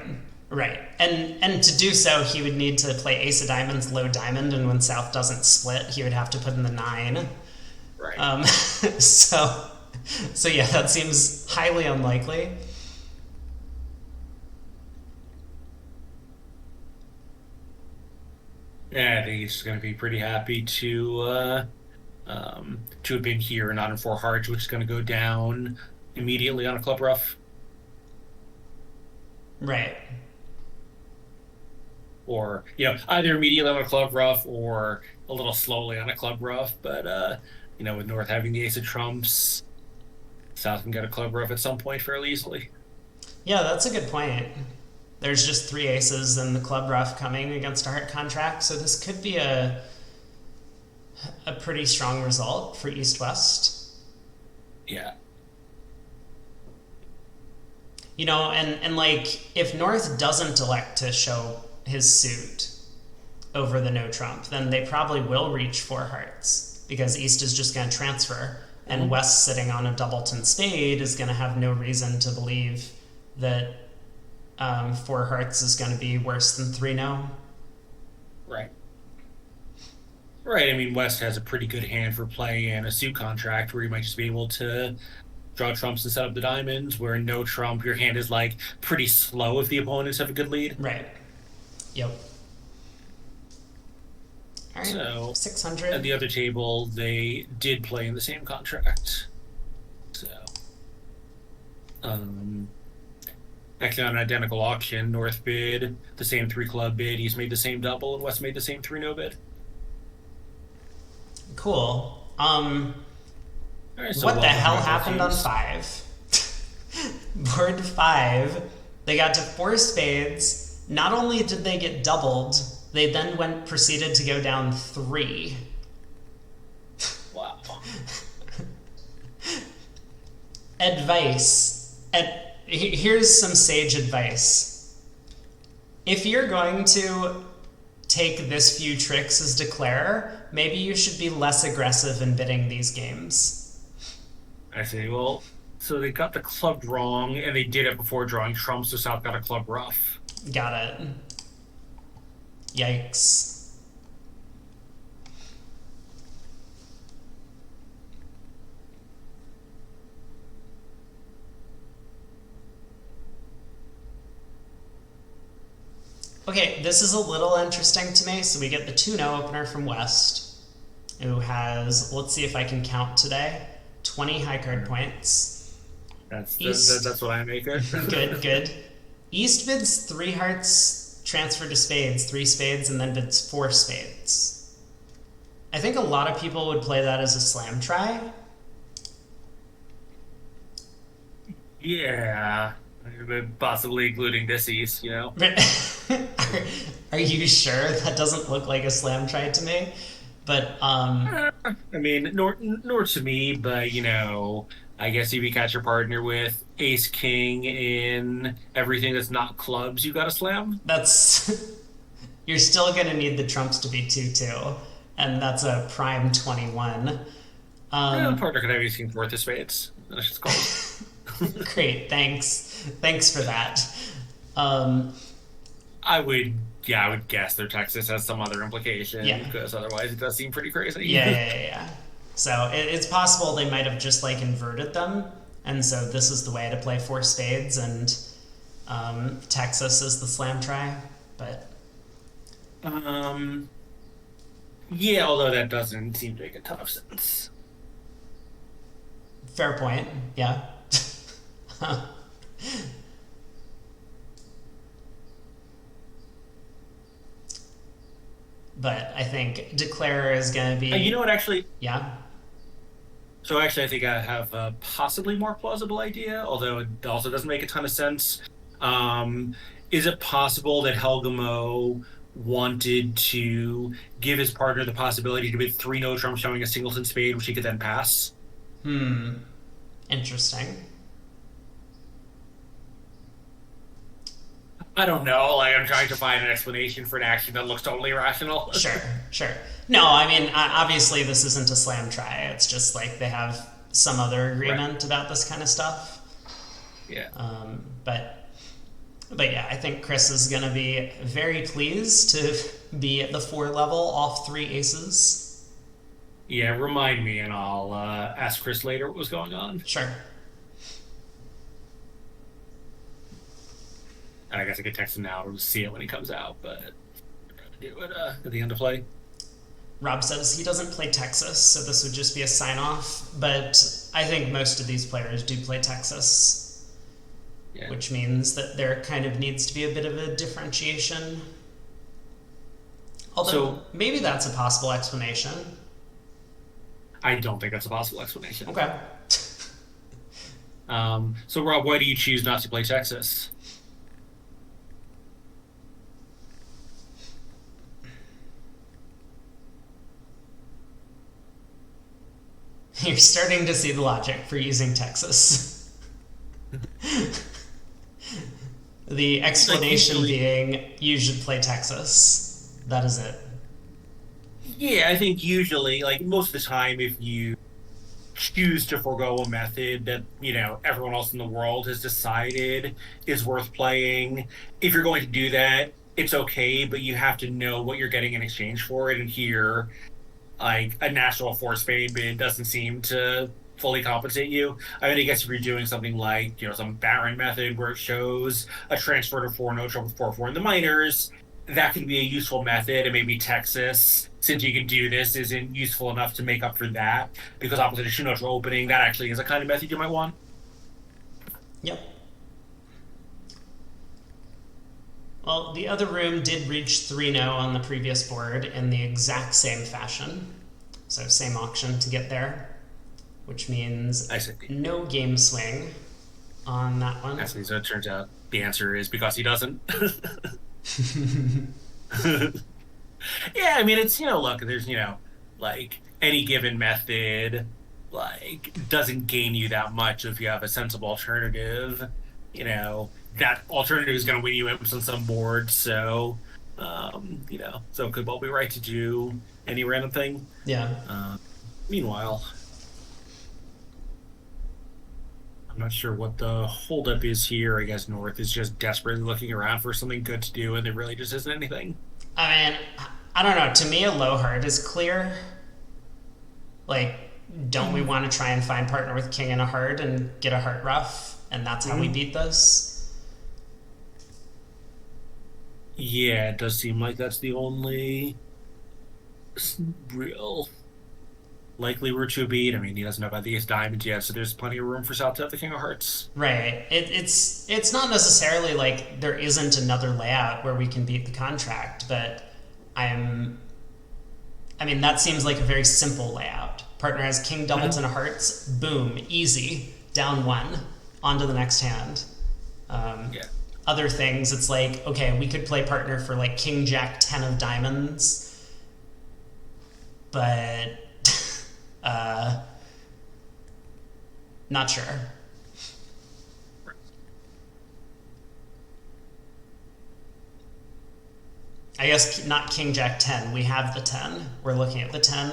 Right. And to do so, he would need to play ace of diamonds, low diamond, and when South doesn't split, he would have to put in the nine. Right. So yeah, that seems highly unlikely. Yeah, I think he's going to be pretty happy to have been here and not in four hearts, which is going to go down immediately on a club rough, Right. or either immediately on a club rough or a little slowly on a club rough. But with North having the ace of trumps, South can get a club rough at some point fairly easily. Yeah, that's a good point. There's just three aces and the club rough coming against a heart contract, so this could be a pretty strong result for East West. Yeah. And like if North doesn't elect to show his suit over the no trump, then they probably will reach four hearts because East is just going to transfer, and Mhm. West sitting on a doubleton spade is going to have no reason to believe that 4 hearts is going to be worse than 3 no. Right. Right. I mean, West has a pretty good hand for playing a suit contract where you might just be able to draw trumps and set up the diamonds, where no trump, your hand is like pretty slow if the opponents have a good lead. Right. Yep. All right. So at 600. the other table, they did play in the same contract. So, um, actually, on an identical auction, North bid the same 3 club bid, East made the same double, and West made the same 3 no bid. Cool. All right, so What the welcome hell back, happened on teams. 5? Board 5. They got to 4 spades. Not only did they get doubled, they then proceeded to go down 3. Wow. Advice. Here's some sage advice. If you're going to take this few tricks as declare, maybe you should be less aggressive in bidding these games. I see. Well, so they got the club wrong, and they did it before drawing trumps, so South got a club rough. Got it. Yikes. Okay, this is a little interesting to me. So we get the 2-0 opener from West, who has, let's see if I can count today, 20 high card points. That's East. that's what I make it. Good, good. East bids 3 hearts, transfer to spades, 3 spades, and then bids 4 spades. I think a lot of people would play that as a slam try. Yeah, possibly including this East, you know. Are you sure? That doesn't look like a slam try to me. But I mean, nor to me, but you know, I guess if you catch your partner with Ace King in everything that's not clubs, you got to slam. that's you're still gonna need the trumps to be 2-2, and that's a prime 21. Yeah, partner could have Ace King fourth of spades. That's just called. Great, thanks for that. I would, yeah, I would guess their Texas has some other implication, Yeah. because otherwise it does seem pretty crazy. Yeah. So it's possible they might have just like inverted them, and so this is the way to play 4 spades, and Texas is the slam try. But Yeah, although that doesn't seem to make a ton of sense. fair point. Yeah. But I think declare is going to be You know what, actually? yeah. So actually, I think I have a possibly more plausible idea, although it also doesn't make a ton of sense. Um, is it possible that Helgemo wanted to give his partner the possibility to bid 3 no trump showing a singleton spade, which he could then pass? Interesting. I don't know. Like, I'm trying to find an explanation for an action that looks totally irrational. Sure. No, I mean, obviously this isn't a slam try. It's just like they have some other agreement about this kind of stuff. Yeah. But yeah, I think Chris is going to be very pleased to be at the 4 level off 3 aces. Yeah, remind me, and I'll ask Chris later what was going on. Sure. And I guess I could text him now to see it when he comes out, but I'd rather do it at the end of play. Rob says he doesn't play Texas, so this would just be a sign-off. But I think most of these players do play Texas, Yeah. which means that there kind of needs to be a bit of a differentiation. Although maybe that's a possible explanation. I don't think that's a possible explanation. Okay. So Rob, why do you choose not to play Texas? You're starting to see the logic for using Texas. The explanation being you should play Texas. That is it. Yeah, I think usually, like most of the time, if you choose to forego a method that, everyone else in the world has decided is worth playing. If you're going to do that, it's okay, but you have to know what you're getting in exchange for it. And here, like a national force fade bid doesn't seem to fully compensate you. I mean, I guess if you're doing something like, some Baron method where it shows a transfer to 4 no trouble 4/4 in the minors, that could be a useful method. And maybe Texas, since you can do this, isn't useful enough to make up for that because opposite of Shinotra opening, that actually is a kind of method you might want. Yep. Well, the other room did reach 3-0 on the previous board in the exact same fashion. So same auction to get there, which means I see. no game swing on that one. I see. So it turns out the answer is because he doesn't. Yeah, I mean, it's, look, there's, like any given method, like, doesn't gain you that much if you have a sensible alternative. That alternative is going to win you imps on some board. So, so it could well be right to do any random thing. Yeah. Meanwhile, I'm not sure what the holdup is here. I guess North is just desperately looking around for something good to do, and there really just isn't anything. I mean, I don't know. To me, a low heart is clear. Like, don't we want to try and find partner with king and a heart and get a heart ruff? And that's how we beat this? Yeah, it does seem like that's the only real likely route to beat. I mean, he doesn't have the ace diamonds yet, so there's plenty of room for South to have the king of hearts. Right. It's not necessarily like there isn't another layout where we can beat the contract, but I mean, that seems like a very simple layout. Partner has king doubles and a hearts, boom, easy, down 1, on to the next hand. Yeah. Other things, it's like, okay, we could play partner for like king jack 10 of diamonds, but not sure. I guess not king jack 10. We have the 10. We're looking at the 10.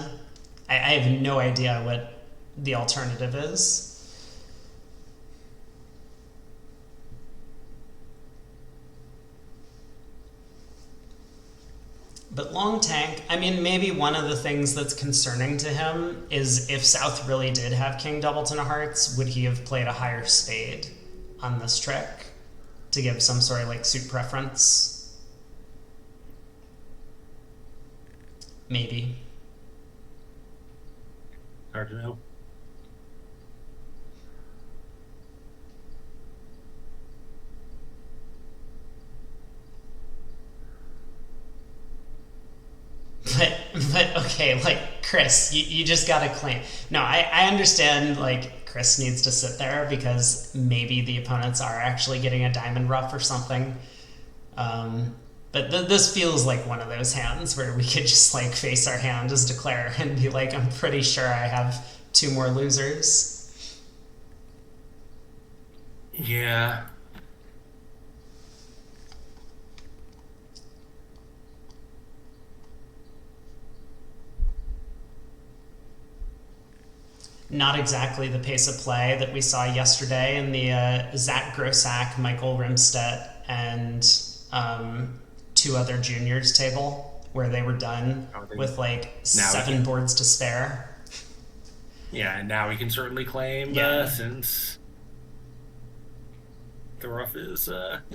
I have no idea what the alternative is. But long tank, I mean, maybe one of the things that's concerning to him is if South really did have king doubleton of hearts, would he have played a higher spade on this trick to give some sort of like suit preference? Maybe. Hard to know. But okay, like Chris, you just gotta claim. No, I understand like Chris needs to sit there because maybe the opponents are actually getting a diamond ruff or something. But this feels like one of those hands where we could just like face our hand as declare and be like, I'm pretty sure I have 2 more losers. Yeah. Not exactly the pace of play that we saw yesterday in the Zach Grossack, Michael Rimstedt, and 2 other juniors table where they were done with like 7 boards to spare. Yeah, and now we can certainly claim since the ruff is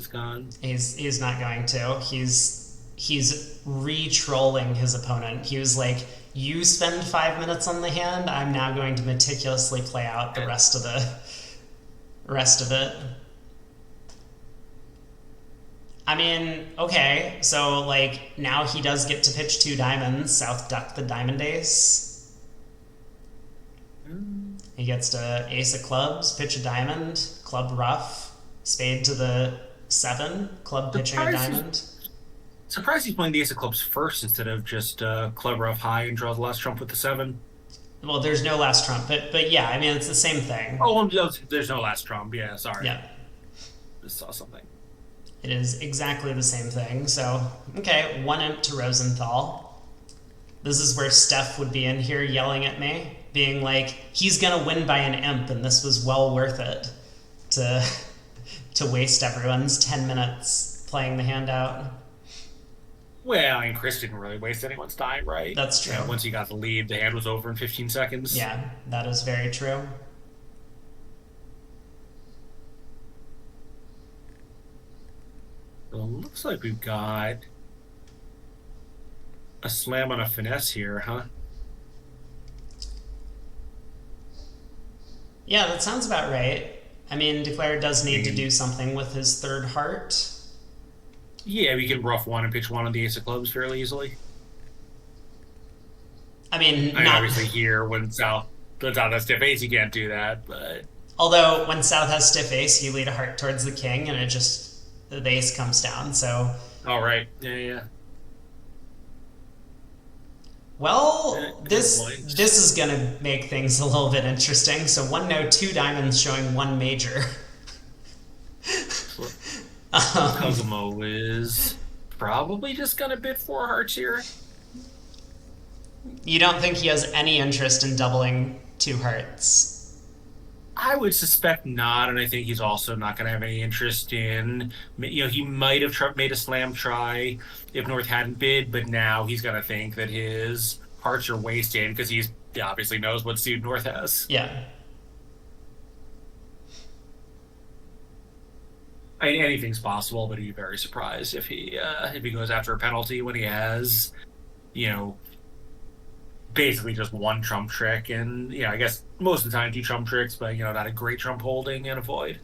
gone. He's not going to. He's re-trolling his opponent. He was like, you spend 5 minutes on the hand, I'm now going to meticulously play out the rest of it. I mean, okay, so like now he does get to pitch 2 diamonds. South duck the diamond ace. He gets to ace of clubs, pitch a diamond, club ruff, spade to the 7, club pitching a diamond. Surprised he's playing the ace of clubs first instead of just club ruff high and draw the last trump with the 7. Well, there's no last trump, but yeah, I mean, it's the same thing. Oh, there's no last trump. Yeah, sorry. Yeah. Just saw something. It is exactly the same thing. So, okay, 1 imp to Rosenthal. This is where Steph would be in here yelling at me being like, he's gonna win by an imp, and this was well worth it to waste everyone's 10 minutes playing the hand out. Well, I mean, Chris didn't really waste anyone's time, right? That's true. Once he got the lead, the hand was over in 15 seconds. Yeah, that is very true. So it looks like we've got a slam on a finesse here, huh? Yeah, that sounds about right. I mean, Declare does need to do something with his third heart. Yeah, we can rough one and pitch one on the ace of clubs fairly easily. I mean, I mean, not obviously here when South has stiff ace, you can't do that, but although when South has stiff ace, you lead a heart towards the king, and the ace comes down. So, all right, yeah. well, Good this point. this is gonna make things a little bit interesting. So 1 no 2 diamonds showing 1 major. Helgemo is probably just gonna bid 4 hearts here. You don't think he has any interest in doubling 2 hearts? I would suspect not, and I think he's also not going to have any interest in. He might have made a slam try if North hadn't bid, but now he's going to think that his hearts are wasted because he obviously knows what suit North has. Yeah. I mean, anything's possible, but he'd be very surprised if he goes after a penalty when he has, basically just one trump trick, and I guess most of the time 2 trump tricks, but not a great trump holding and a void.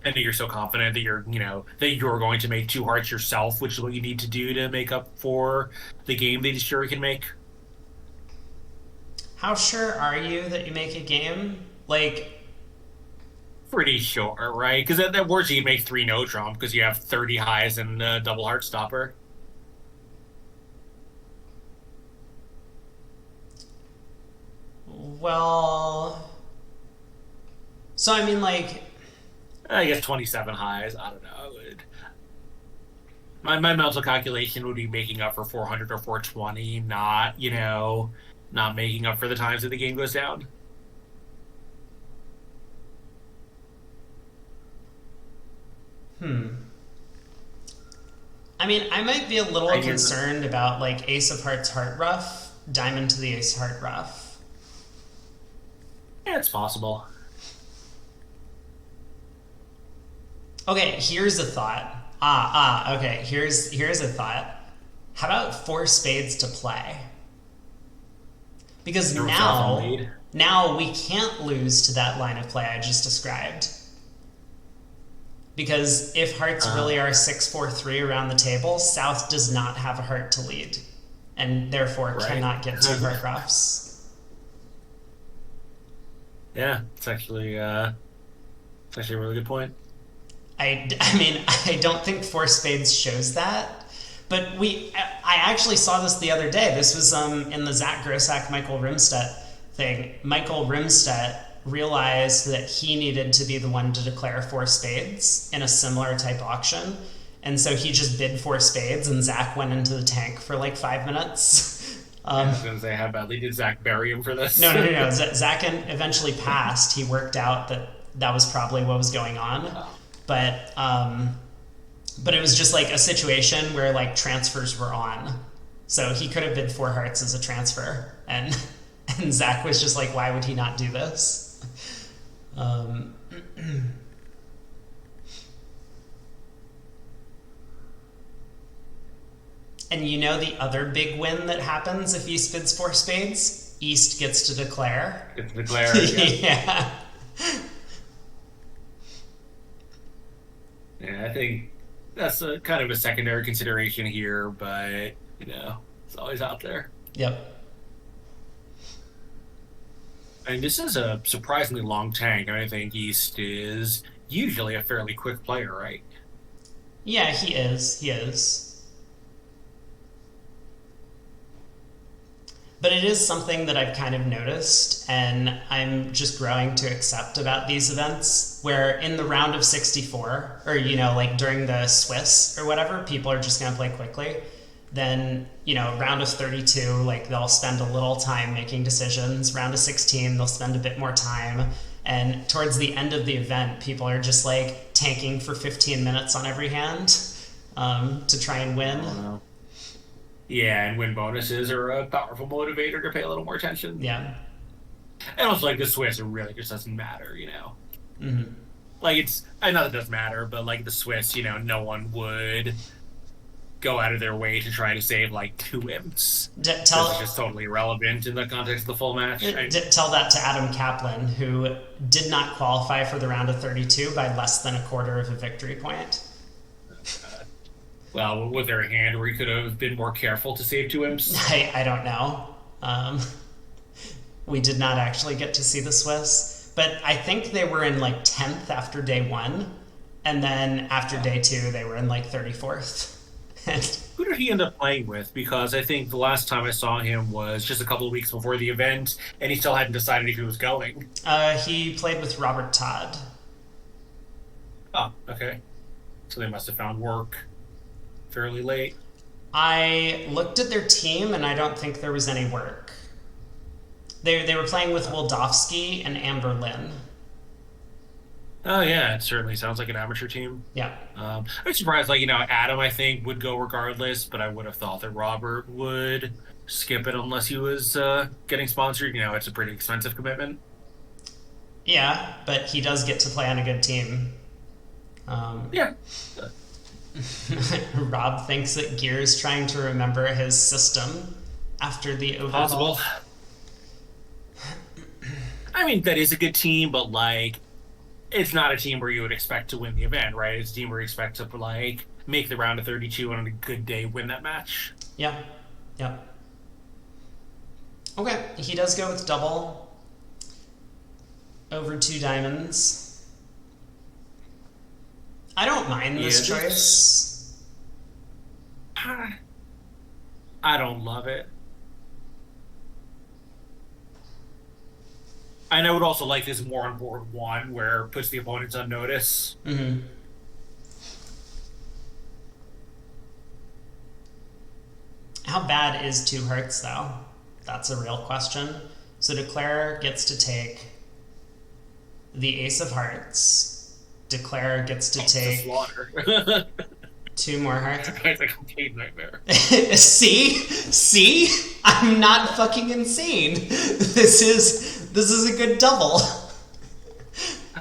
And you're so confident that you're going to make 2 hearts yourself, which is what you need to do to make up for the game that sure can make. How sure are you that you make a game? Like, pretty sure, right? Because that works, you make 3 no trump because you have 30 highs and a double heart stopper. well, so I mean, like, I guess 27 highs. I don't know. My mental calculation would be making up for 400 or 420, not making up for the times that the game goes down. I mean, I might be a little concerned about like ace of hearts heart ruff, diamond to the ace heart ruff. Yeah, it's possible. Okay, here's a thought. Okay, here's a thought. How about 4 spades to play? Because now we can't lose to that line of play I just described. Because if hearts really are 6-4-3 around the table, South does not have a heart to lead, and therefore cannot get 2 heart ruffs. Yeah, it's actually a really good point. I mean, I don't think 4 spades shows that, but I actually saw this the other day. This was in the Zach Grossack, Michael Rimstedt thing. Michael Rimstedt realized that he needed to be the one to declare 4 spades in a similar type auction, and so he just bid 4 spades, and Zach went into the tank for like 5 minutes. I was going to say, how badly did Zach bury him for this? No. Zach eventually passed. He worked out that was probably what was going on. But it was just like a situation where like transfers were on. So he could have bid 4 hearts as a transfer. And Zach was just like, why would he not do this? And the other big win that happens if East bids 4 spades? East gets to declare. Gets to declare, yeah. Yeah, I think that's a kind of a secondary consideration here, but it's always out there. Yep. And this is a surprisingly long tank. I think East is usually a fairly quick player, right? Yeah, he is. But it is something that I've kind of noticed, and I'm just growing to accept about these events, where in the round of 64, or, like during the Swiss or whatever, people are just going to play quickly. Then, round of 32, like they'll spend a little time making decisions. Round of 16, they'll spend a bit more time. And towards the end of the event, people are just like tanking for 15 minutes on every hand to try and win. Oh, no. Yeah, and win bonuses are a powerful motivator to pay a little more attention. Yeah. And also, like the Swiss, it really just doesn't matter, you know. Mm-hmm. Like I know that does matter, but like the Swiss, no one would go out of their way to try to save like two imps because it's Tell just totally irrelevant in the context of the full match. tell that to Adam Kaplan, who did not qualify for the round of 32 by less than a quarter of a victory point. Well, with their hand where he could have been more careful to save two imps. I don't know. We did not actually get to see the Swiss, but I think they were in like 10th after day one, and then after day two, they were in like 34th. Who did he end up playing with? Because I think the last time I saw him was just a couple of weeks before the event, and he still hadn't decided if he was going. He played with Robert Todd. Oh, okay. So they must have found work fairly late. I looked at their team, and I don't think there was any work. They were playing with Wildowski and Amber Lynn. Oh yeah, it certainly sounds like an amateur team. Yeah. I'm surprised, like Adam, I think would go regardless, but I would have thought that Robert would skip it unless he was getting sponsored. It's a pretty expensive commitment. Yeah, but he does get to play on a good team. Yeah. Rob thinks that Gear's trying to remember his system after the overhaul. Possible. I mean, that is a good team, but like, it's not a team where you would expect to win the event, right? It's a team where you expect to like make the round of 32 and on a good day win that match. Yeah. Yep. Okay, he does go with double over 2 diamonds. I don't mind this choice. I don't love it. And I would also like this more on board one, where it puts the opponents on notice. Mm-hmm. How bad is 2 hearts, though? That's a real question. So Declare gets to take the Ace of Hearts. Declare gets to take slaughter. 2 more hearts. It's a complete nightmare. See? I'm not fucking insane. This is a good double.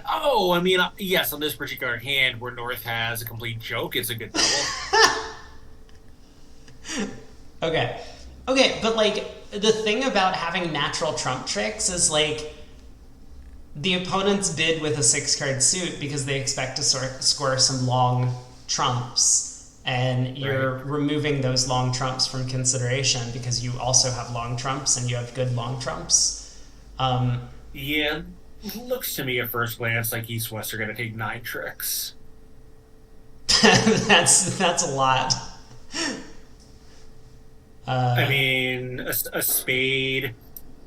Oh, I mean, yes, on this particular hand where North has a complete joke, it's a good double. Okay, but like the thing about having natural trump tricks is like the opponents bid with a 6-card suit because they expect to score some long trumps, and you're removing those long trumps from consideration because you also have long trumps and you have good long trumps. Yeah, looks to me at first glance like East West are going to take 9 tricks. That's a lot. I mean, a spade,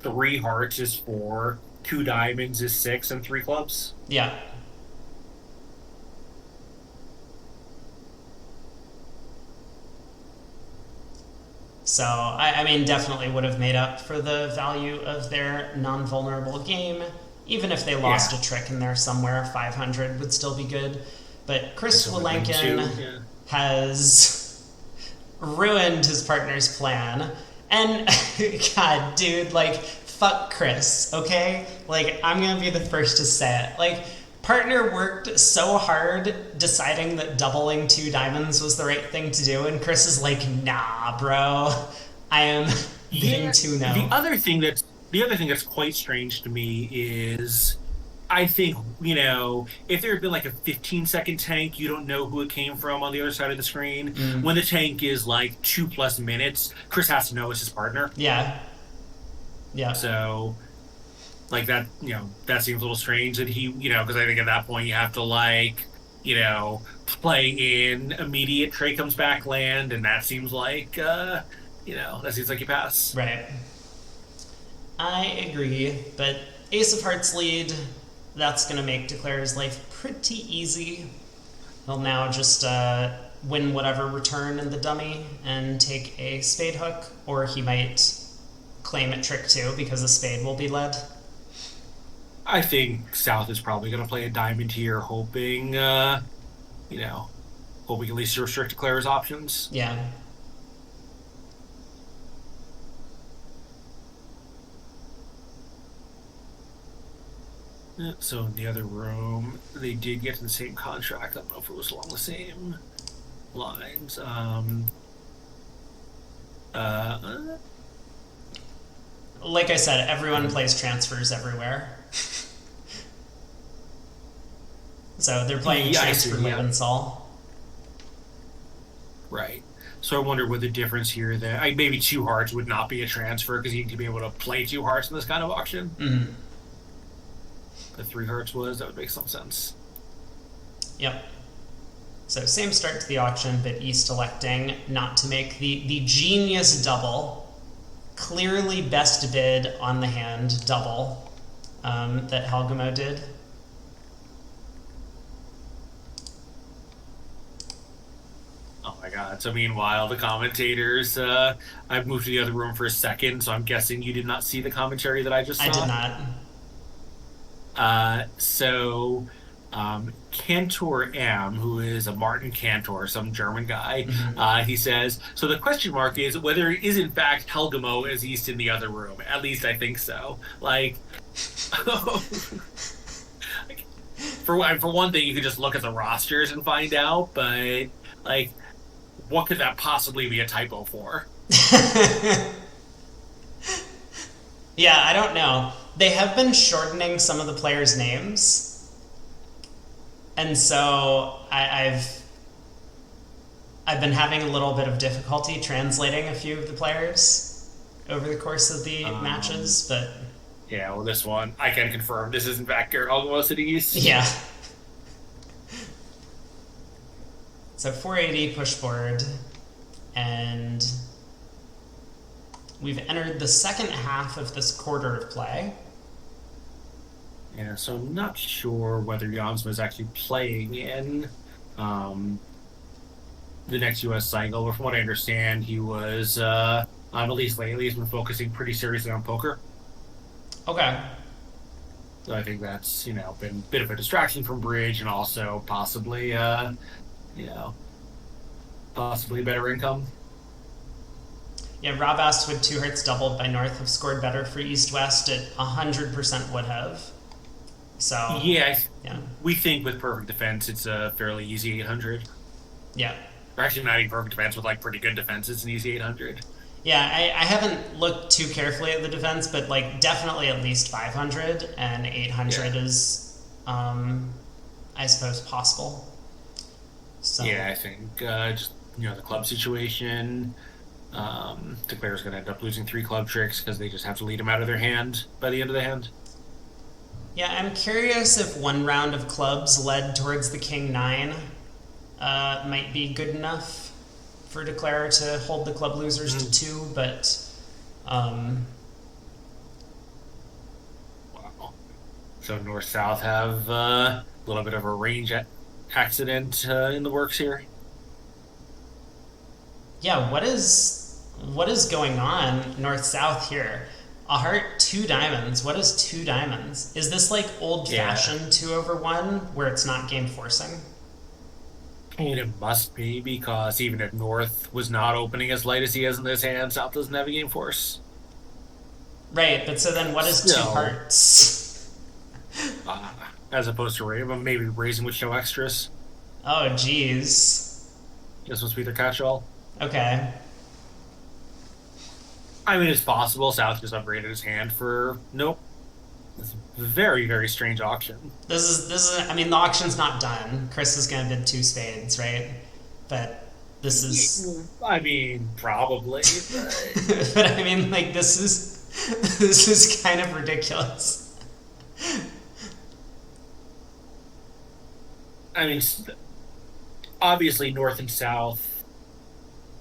3 hearts is 4, 2 diamonds is 6, and 3 clubs. Yeah. So, I mean, definitely would have made up for the value of their non-vulnerable game. Even if they lost a trick in there somewhere, 500 would still be good. But Chris Willenken has ruined his partner's plan. And, God, dude, like, fuck Chris, okay? Like, I'm gonna be the first to say it. Like, partner worked so hard deciding that doubling 2 diamonds was the right thing to do, and Chris is like, nah, bro, I am bidding 2 now. The other thing that's quite strange to me is, I think, if there had been like a 15-second tank, you don't know who it came from on the other side of the screen. When the tank is like 2+ minutes, Chris has to know it's his partner. Yeah. So, like that, that seems a little strange that he, because I think at that point you have to like, play in immediate Trey comes back land, and that seems like, that seems like you pass. Right. I agree, but Ace of Hearts lead, that's going to make Declare's life pretty easy. He'll now just win whatever return in the dummy and take a spade hook, or he might claim it trick 2 because the spade will be led. I think South is probably going to play a diamond here, hoping, hoping at least to restrict declare's options. Yeah. So in the other room, they did get to the same contract. I don't know if it was along the same lines. Like I said, everyone plays transfers everywhere. So they're playing transfer Willenken. Right. So I wonder what the difference here that maybe 2 hearts would not be a transfer because you need to be able to play 2 hearts in this kind of auction. Mm-hmm. The 3 hearts that would make some sense. Yep. So same start to the auction, but East electing not to make the genius double, clearly best bid on the hand double that Helgemo did. Oh my god. So meanwhile, the commentators, I've moved to the other room for a second, so I'm guessing you did not see the commentary that I just saw? I did not. Cantor M, who is a Martin Cantor, some German guy, he says, so the question mark is whether it is in fact Helgemo as East in the other room. At least I think so. For one thing, you could just look at the rosters and find out, but, what could that possibly be a typo for? Yeah, I don't know. They have been shortening some of the players' names, and so I've been having a little bit of difficulty translating a few of the players over the course of the matches, but yeah, well, this one I can confirm this is in fact Garrett Helgemo City East. Yeah. So 480 push board, and we've entered the second half of this quarter of play. Yeah, so I'm not sure whether Jansma is actually playing in the next U.S. cycle, but from what I understand, he was, at least lately, he's been focusing pretty seriously on poker. Okay. So I think that's, been a bit of a distraction from bridge and also possibly, possibly better income. Yeah, Rob asked, would 2 hearts doubled by North have scored better for East-West? It 100% would have. So yeah, we think with perfect defense, it's a fairly easy 800. Yeah. Or actually, not even perfect defense, with pretty good defense, it's an easy 800. Yeah, I haven't looked too carefully at the defense, but definitely at least 500, and 800 is, I suppose, possible. So yeah, I think just the club situation. Declare's going to end up losing 3 club tricks because they just have to lead him out of their hand by the end of the hand. Yeah, I'm curious if 1 round of clubs led towards the King 9 might be good enough for Declare to hold the club losers to 2, but wow. So North-South have a little bit of a range accident in the works here. Yeah, what is going on North-South here? A heart, 2 diamonds. What is 2 diamonds? Is this old-fashioned 2/1 where it's not game forcing? And it must be, because even if North was not opening as light as he has in his hand, South doesn't have a game force. Right, but so then what is 2 hearts? As opposed to maybe raising would show extras. Oh, jeez. This must be their catch-all. Okay. I mean, it's possible. South just upgraded his hand for... Nope. It's a very, very strange auction. This is. I mean, the auction's not done. Chris is going to bid 2 spades, right? But this is... I mean, probably. But, but I mean, this is kind of ridiculous. I mean, obviously, North and South...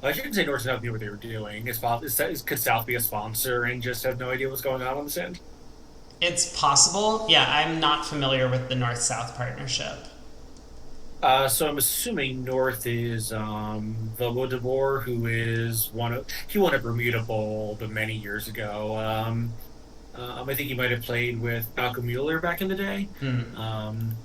I shouldn't say North and South knew what they were doing. Could South be a sponsor and just have no idea what's going on this end? It's possible. Yeah, I'm not familiar with the North-South partnership. So I'm assuming North is Vogo de Boer, who is he won a Bermuda Bowl, but many years ago. I think he might have played with Malcolm Mueller back in the day. Hmm. Um,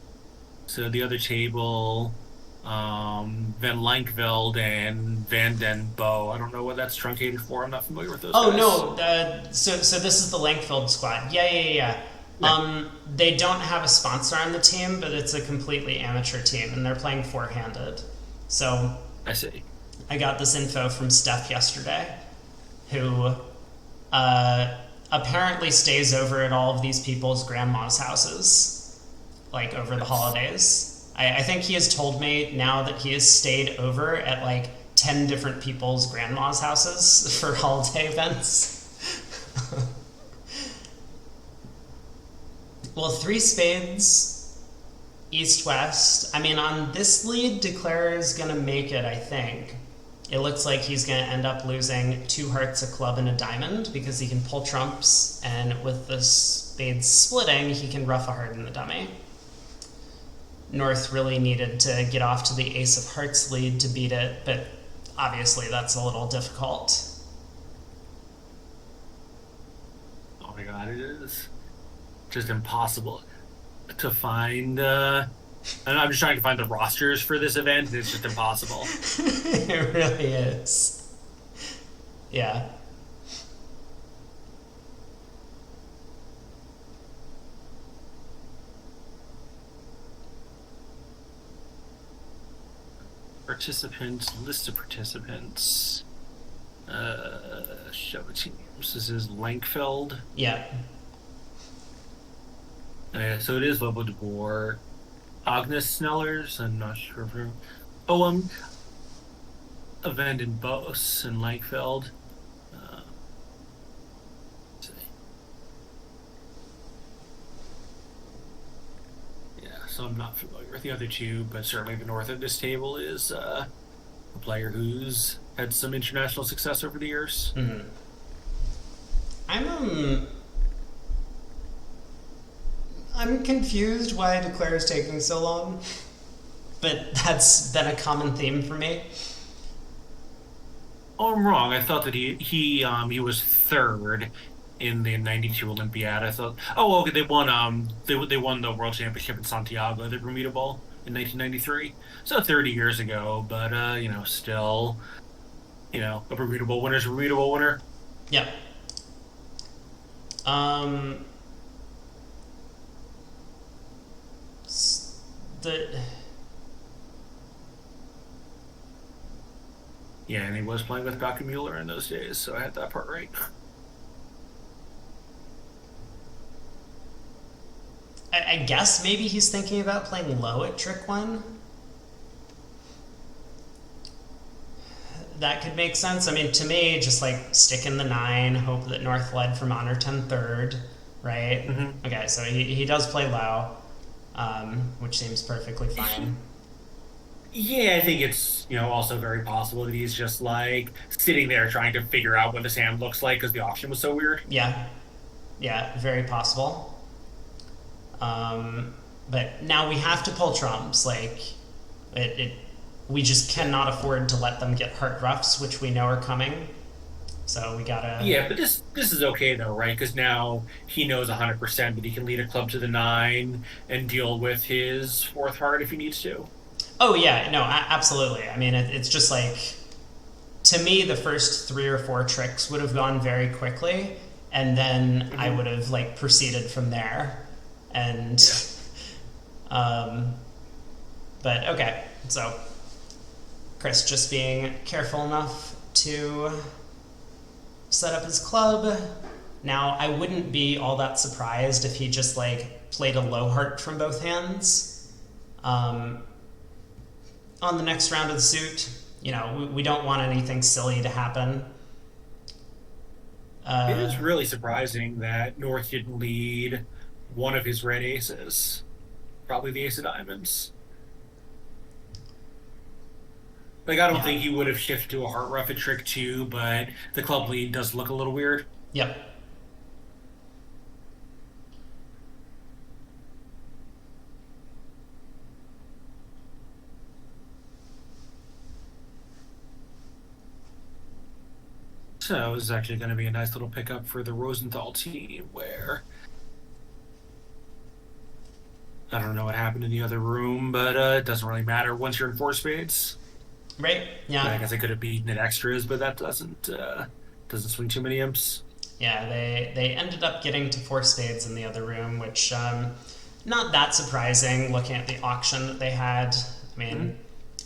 so the other table, Van Lankveld and Van Den Boe. I don't know what that's truncated for. I'm not familiar with those Oh guys. no, so this is the Lankveld squad. Yeah, yeah, yeah, yeah. Yeah, They don't have a sponsor on the team, but it's a completely amateur team, and they're playing four-handed. So I see. I got this info from Steph yesterday, who uh, apparently stays over at all of these people's grandma's houses, like over the Nice. holidays. I think he has told me now that he has stayed over at like 10 different people's grandma's houses for holiday events. Well, three spades, east west. I mean, on this lead, Declare is going to make it, I think. It looks like he's going to end up losing two hearts, a club, and a diamond because he can pull trumps, and with the spades splitting, he can ruff a heart in the dummy. North really needed to get off to the ace of hearts lead to beat it, but obviously that's a little difficult. Oh my God, it is just impossible to find. And I'm just trying to find the rosters for this event, and it's just impossible. It really is. Yeah. Participants, list of participants. Show teams. This is Lankfeld. Yeah. So it is Lobo de Boer. Agnes Snellers. I'm not sure of her. Oh, Vanden Boos and Lankfeld. Uh, let's see. Yeah, so I'm not familiar with the other two, but certainly the north of this table is a player who's had some international success over the years. Mm-hmm. I'm I'm confused why Declare is taking so long, but that's been a common theme for me. Oh, I'm wrong. I thought that he was third in the '92 Olympiad. I thought. Oh, okay. They won the World Championship in Santiago, the Bermuda Bowl in 1993. So 30 years ago, but still, a Bermuda Bowl winner's a Bermuda Bowl winner. Yep. Um, the Yeah, and he was playing with Malcolm Mueller in those days, so I had that part right. I guess maybe he's thinking about playing low at trick one. That could make sense. I mean, to me, just like stick in the nine, hope that North led from honor 10 third, right? hmm Okay, so he does play low, which seems perfectly fine. Yeah, I think it's also very possible that he's just like sitting there trying to figure out what his hand looks like because the auction was so weird. Yeah, yeah, very possible. Um, but now we have to pull trumps. Like, we just cannot afford to let them get heart roughs, which we know are coming. So we gotta. Yeah, but this is okay though, right? Because now he knows 100% that he can lead a club to the nine and deal with his fourth heart if he needs to. Oh yeah, no, absolutely. I mean, it's just like to me, the first three or four tricks would have gone very quickly, and then I hmm would have like proceeded from there. And, Yeah. um, but okay, so Chris just being careful enough to set up his club. Now, I wouldn't be all that surprised if he just like played a low heart from both hands. Um, on the next round of the suit, we don't want anything silly to happen. It Uh, is really surprising that North didn't lead one of his red aces, probably the ace of diamonds. Like, I don't yeah, think he would have shifted to a heart rough at trick two, but the club lead does look a little weird. yep. So this is actually going to be a nice little pickup for the Rosenthal team where I don't know what happened in the other room, but it doesn't really matter once you're in four spades. Right? I Yeah. guess I could have beaten it extras, but that doesn't swing too many imps. Yeah, they ended up getting to four spades in the other room, which not that surprising looking at the auction that they had. I mean, Mhm.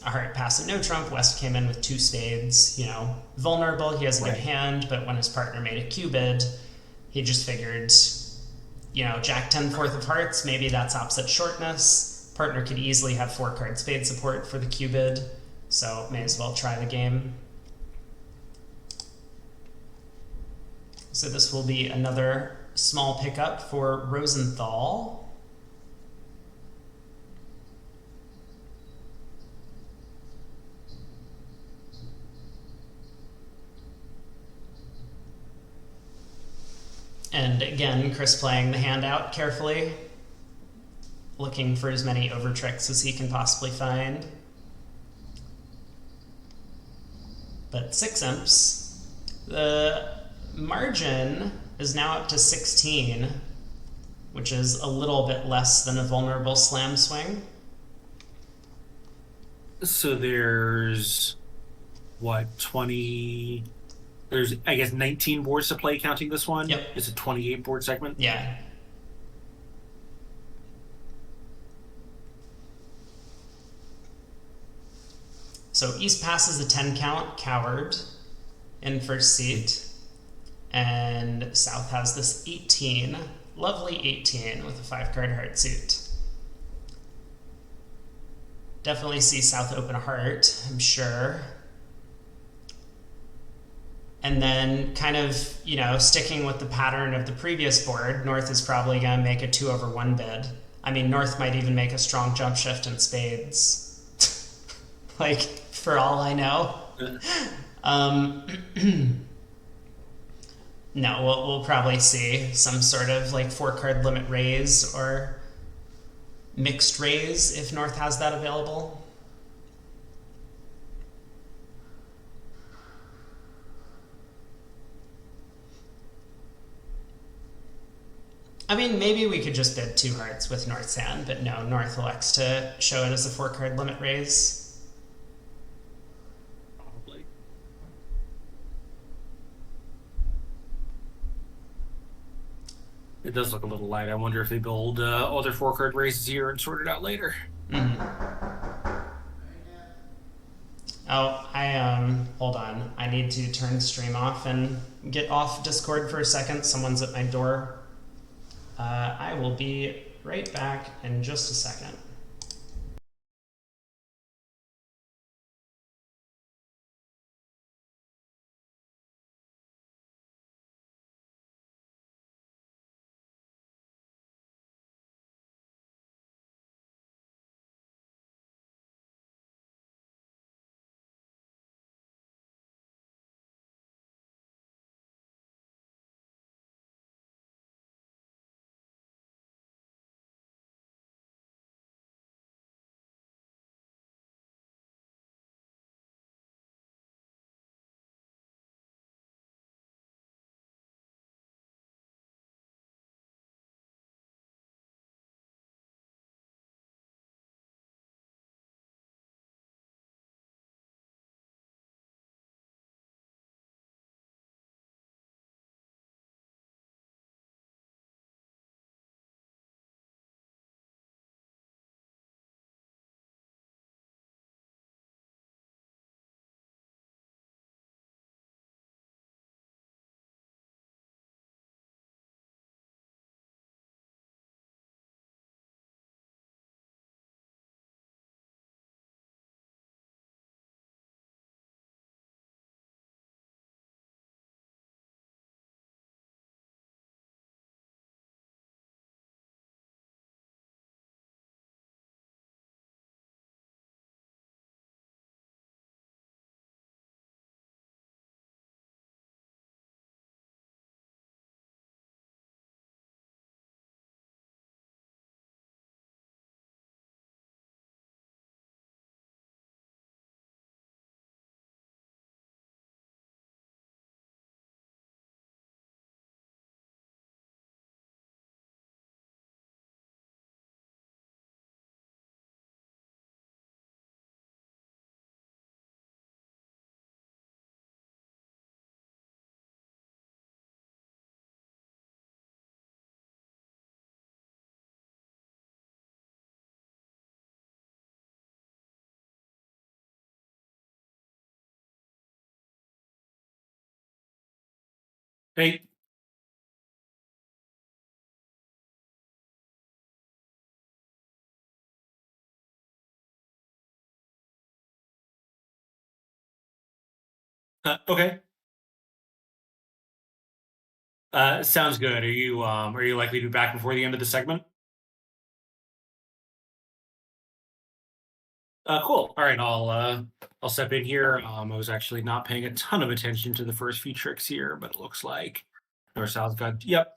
a heart pass and no trump. West came in with two spades. You know, vulnerable. He has a good Right. hand, but when his partner made a cubid, he just figured, you know, Jack 10 fourth of hearts. Maybe that's opposite shortness. Partner could easily have four card spade support for the cubid, so may as well try the game. So this will be another small pickup for Rosenthal. And again, Chris playing the hand out carefully, looking for as many over tricks as he can possibly find. But six imps. The margin is now up to 16, which is a little bit less than a vulnerable slam swing. So there's what, 20? There's, I guess, 19 boards to play counting this one. Yep. It's a 28 board segment. Yeah. So East passes the 10 count, coward, in first seat. And South has this 18, lovely 18 with a 5-card heart suit. Definitely see South open a heart, I'm sure. And then kind of, you know, sticking with the pattern of the previous board, North is probably going to make a 2/1 bid. I mean, North might even make a strong jump shift in spades. Like, for all I know. Um, no, we'll probably see some sort of like 4-card limit raise or mixed raise if North has that available. I mean, maybe we could just bid 2 hearts with North's hand, but no, North elects to show it as a 4-card limit raise. Probably. It does look a little light. I wonder if they build all their four card raises here and sort it out later. Oh, hold on. I need to turn the stream off and get off Discord for a second. Someone's at my door. I will be right back in just a second. Hey, okay. Sounds good. Are you likely to be back before the end of the segment? Cool. All right, I'll step in here. I was actually not paying a ton of attention to the first few tricks here, but it looks like North South got yep.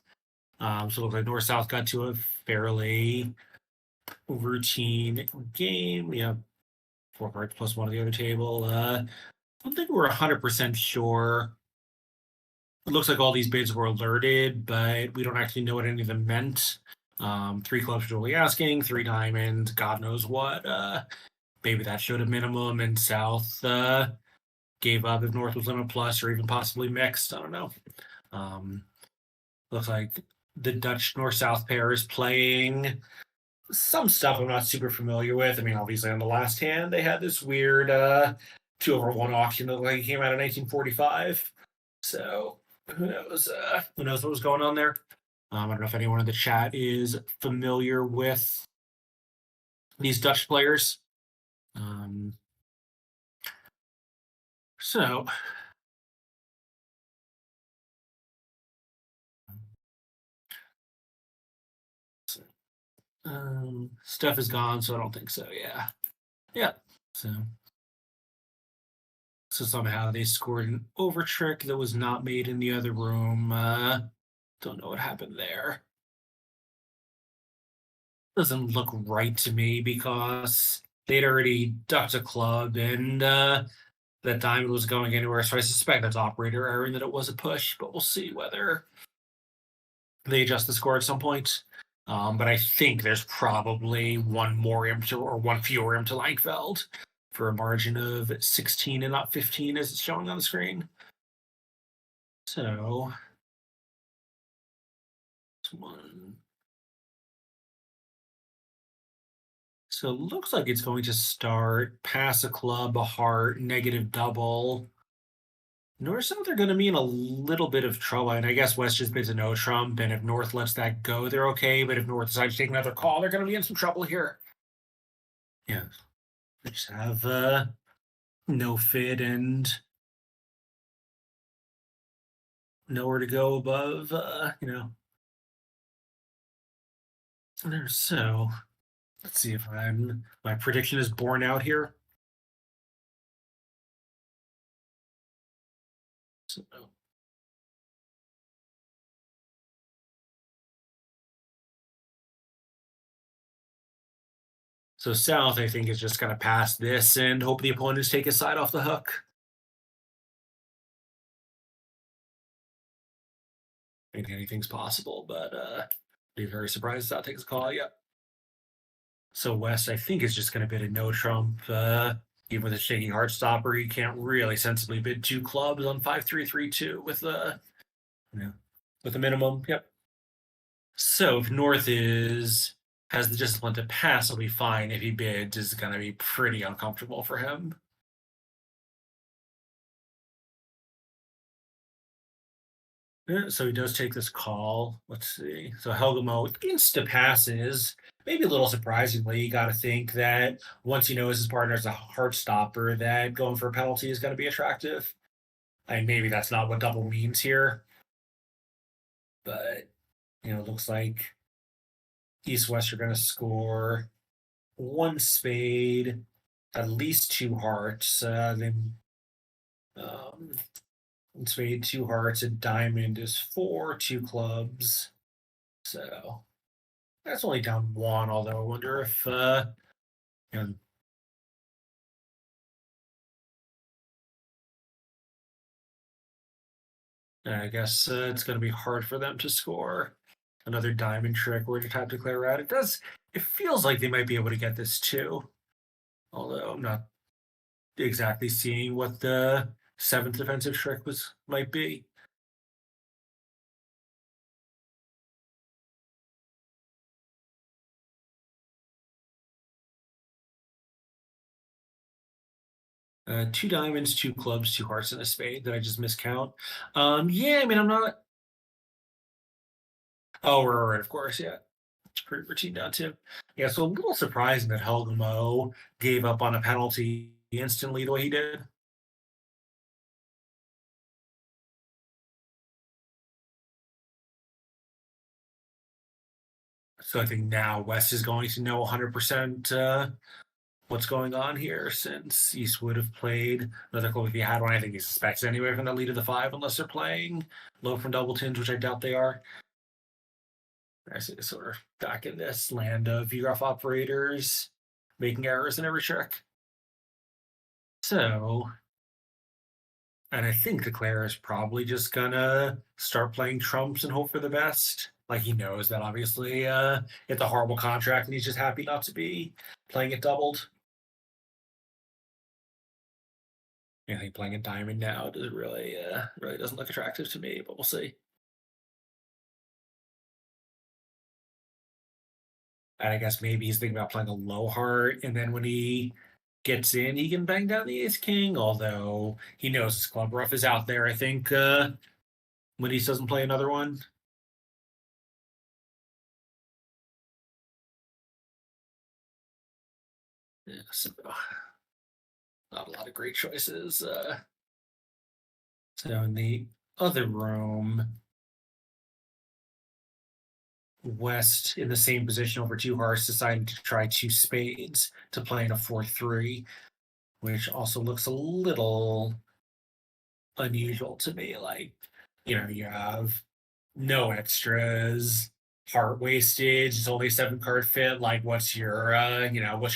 So it looks like North South got to a fairly routine game. We have four cards plus one on the other table. I don't think we're 100% sure. It looks like all these bids were alerted, but we don't actually know what any of them meant. Three clubs are only asking, three diamonds, God knows what. Maybe that showed a minimum, and South gave up if North was limit plus or even possibly mixed. I don't know. Um, Looks like the Dutch North South pair is playing some stuff I'm not super familiar with. I mean, obviously on the last hand, they had this weird 2/1 auction that like came out in 1945. So who knows? Who knows what was going on there? I don't know if anyone in the chat is familiar with these Dutch players. Um, so stuff is gone, so I don't think so. Yeah, yeah. So somehow they scored an over trick that was not made in the other room. Don't know what happened there. Doesn't look right to me because they'd already ducked a club and that diamond was going anywhere. So I suspect that's operator error and that it was a push, but we'll see whether they adjust the score at some point. But I think there's probably one more imp or one fewer imp to Lankveld for a margin of 16 and not 15 as it's showing on the screen. So one. So it looks like it's going to start pass a club, a heart, negative double. North South are going to be in a little bit of trouble, and I guess West just bids a no trump, and if North lets that go, they're okay. But if North decides to take another call, they're going to be in some trouble here. Yeah, they just have no fit and nowhere to go above, there. So let's see if my prediction is borne out here. So South, I think, is just going to pass this and hope the opponents take his side off the hook. I think anything's possible, but be very surprised if South takes a call. Yep. So West, I think, is just going to bid a no trump. Even with a shaking heart stopper, you can't really sensibly bid two clubs on 5-3-3-2 with with a minimum. Yep. So if North has the discipline to pass, he'll be fine. If he bids, it's going to be pretty uncomfortable for him. Yeah, so he does take this call. Let's see. So Helgemo insta passes. Maybe a little surprisingly, you got to think that once he knows his partner is a heart stopper, that going for a penalty is going to be attractive. I mean, maybe that's not what double means here, but it looks like East West are going to score one spade, at least two hearts. Then one spade, two hearts, a diamond is four, two clubs. So that's only down one. Although I wonder if I guess it's going to be hard for them to score another diamond trick where to have to clear out. It does. It feels like they might be able to get this too. Although I'm not exactly seeing what the seventh defensive trick might be. Two diamonds, two clubs, two hearts, and a spade. Did I just miscount? Yeah, I mean, I'm not Oh, right, of course, yeah. It's pretty routine down too. Yeah, so a little surprising that Helgemo gave up on a penalty instantly the way he did. So I think now West is going to know 100% what's going on here since East would have played another club if he had one. I think he suspects anyway from the lead of the five, unless they're playing low from double tins, which I doubt they are. I see sort of back in this land of VGraph operators making errors in every trick. So, and I think Declare is probably just gonna start playing trumps and hope for the best. Like he knows that obviously it's a horrible contract and he's just happy not to be playing it doubled. I think playing a diamond now does really doesn't look attractive to me, but we'll see. And I guess maybe he's thinking about playing a low heart, and then when he gets in, he can bang down the ace king. Although he knows his club rough is out there. I think when he doesn't play another one. Yeah, so not a lot of great choices. So in the other room, West in the same position over two hearts decided to try two spades to play in a 4-3, which also looks a little unusual to me. Like, you have no extras, heart wastage, it's only 7 card fit. Like, what's your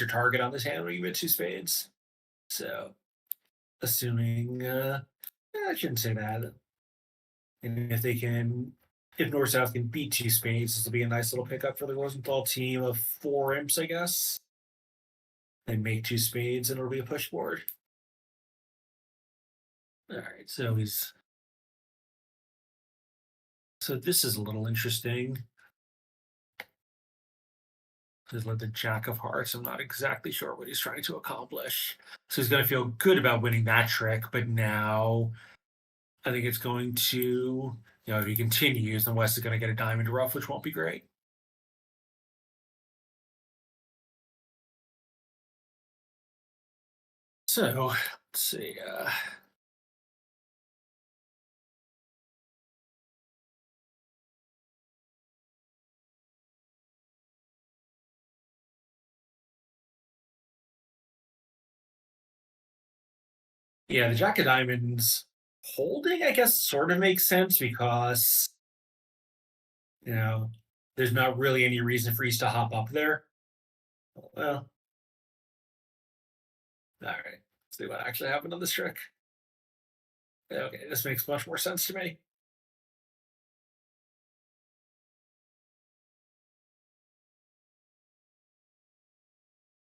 target on this hand when you get two spades? So, assuming, I shouldn't say that. And if North South can beat two spades, this will be a nice little pickup for the Rosenthal team of 4 imps, I guess. They make two spades and it'll be a push board. All right, so this is a little interesting. He's led the Jack of Hearts. I'm not exactly sure what he's trying to accomplish. So he's going to feel good about winning that trick, but now I think it's going to, if he continues, then West is going to get a diamond rough, which won't be great. So let's see. Yeah, the Jack of Diamonds holding, I guess, sort of makes sense because, you know, there's not really any reason for East to hop up there. Well, all right. Let's see what actually happened on this trick. Okay, this makes much more sense to me.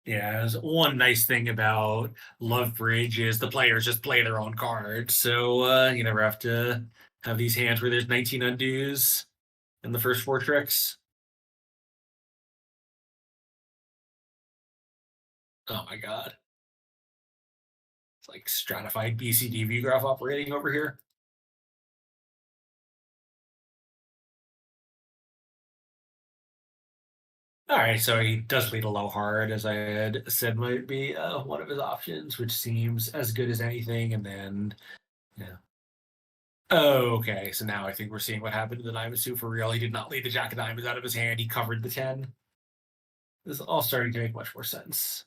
Yeah, there's one nice thing about Love Bridge is the players just play their own cards, so you never have to have these hands where there's 19 undos in the first 4 tricks. Oh my god, it's like stratified BCD graph operating over here. All right, so he does lead a low hard, as I had said might be one of his options, which seems as good as anything. And then, yeah. Oh, okay. So now I think we're seeing what happened to the diamond suit for real. He did not lead the Jack of Diamonds out of his hand. He covered the 10. This is all starting to make much more sense.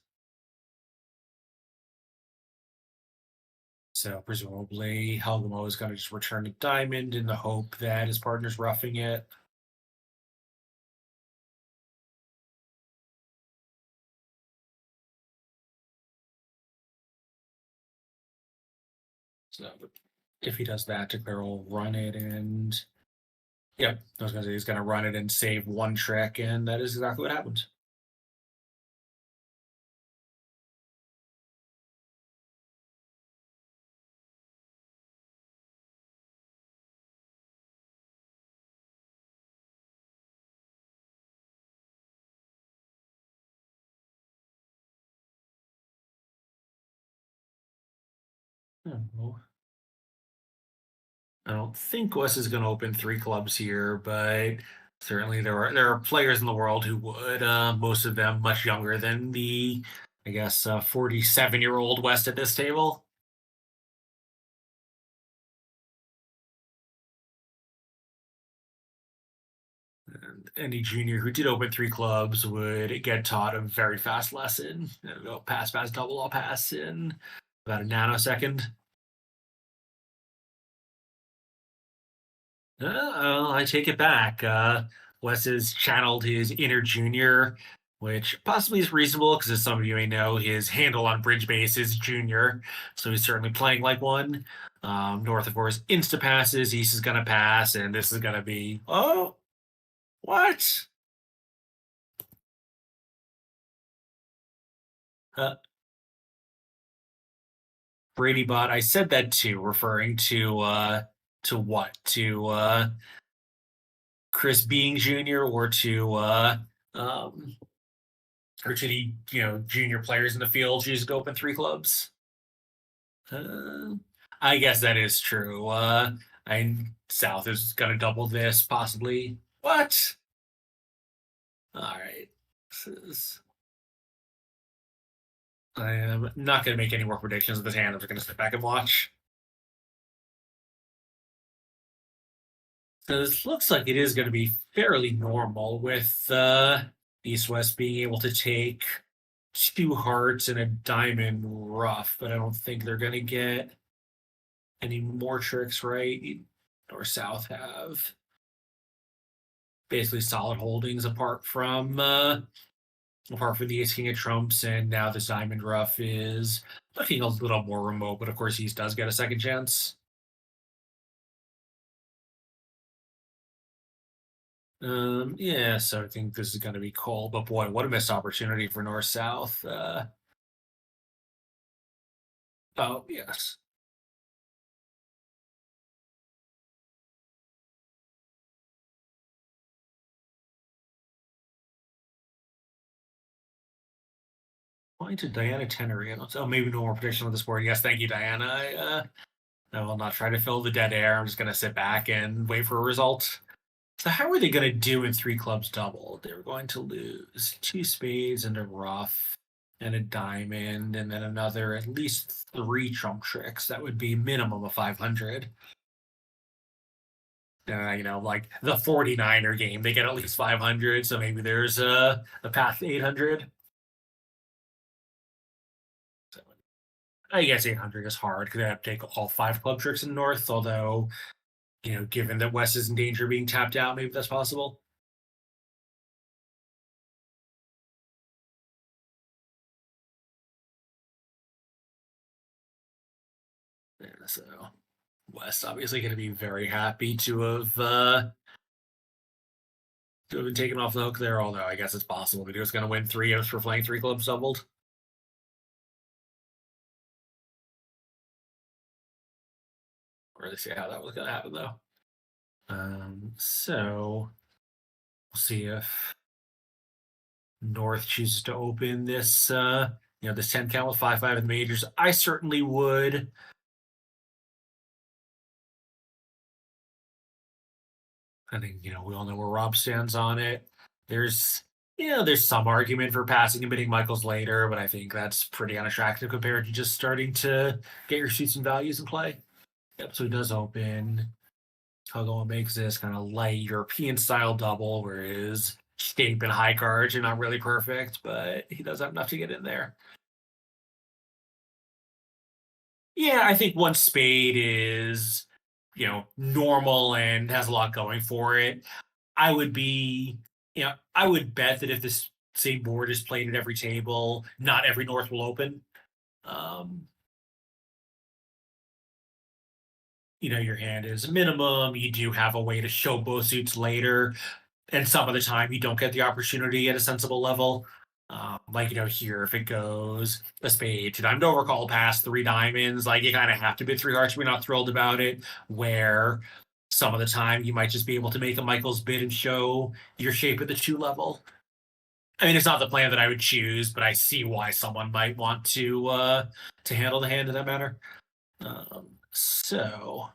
So presumably Helgemo is going to just return a diamond in the hope that his partner's roughing it. So if he does that, Declare will run it and yep, I was going to say he's going to run it and save one trick, and that is exactly what happened. Oh, I don't think Wes is going to open 3 clubs here, but Certainly, there are players in the world who would. Most of them much younger than the, I guess, 47-year-old West at this table. And any junior who did open three clubs would get taught a very fast lesson. Go pass, pass, double, all pass in about a nanosecond. I take it back. Wes has channeled his inner junior, which possibly is reasonable because, as some of you may know, his handle on bridge base is junior, so he's certainly playing like one. North, of course, insta passes. East is going to pass, and this is going to be, oh, what? Uh, Brady bot. I said that too, referring to what? To Chris being junior, um, or to the junior players in the field choose to open three clubs. Uh, I guess that is true. I South is gonna double this possibly. What? All right. I am not gonna make any more predictions of this hand. I'm just gonna sit back and watch. So this looks like it is going to be fairly normal with East West being able to take two hearts and a diamond rough, but I don't think they're going to get any more tricks, right? Or South have basically solid holdings apart from the Ace King of Trumps, and now this diamond rough is looking a little more remote, but of course East does get a second chance. Yeah, so I think this is going to be cold, but boy, what a missed opportunity for North South. Oh, yes. Why did Diana Tenery? Oh, maybe no more prediction on this board. Yes, thank you, Diana. I will not try to fill the dead air. I'm just going to sit back and wait for a result. So how are they going to do in three clubs double? They're going to lose two spades and a rough and a diamond, and then another at least three trump tricks. That would be minimum of 500. Like the 49er game, they get at least 500. So maybe there's a path to 800. So I guess 800 is hard because they have to take all five club tricks in North. Although, given that West is in danger of being tapped out, maybe that's possible. Yeah, so West obviously going to be very happy to have been taken off the hook there. Although I guess it's possible that he was going to win three outs for playing three clubs doubled. Or they say how that was going to happen though. So we'll see if North chooses to open this this 10 count with 5-5 in the majors. I certainly would. I think we all know where Rob stands on it. There's some argument for passing and bidding Michaels later, but I think that's pretty unattractive compared to just starting to get your suits and values in play. Yep, so he does open. Helgemo makes this kind of light European style double, where his shape and high cards are not really perfect, but he does have enough to get in there. Yeah, I think one spade is, normal and has a lot going for it. I would I would bet that if this same board is played at every table, not every North will open. Your hand is minimum. You do have a way to show both suits later, and some of the time you don't get the opportunity at a sensible level. Like here, if it goes a spade, two diamond overcall past three diamonds, like you kind of have to bid three hearts. We're not thrilled about it. Where some of the time you might just be able to make a Michael's bid and show your shape at the two level. I mean, it's not the plan that I would choose, but I see why someone might want to handle the hand in that manner. So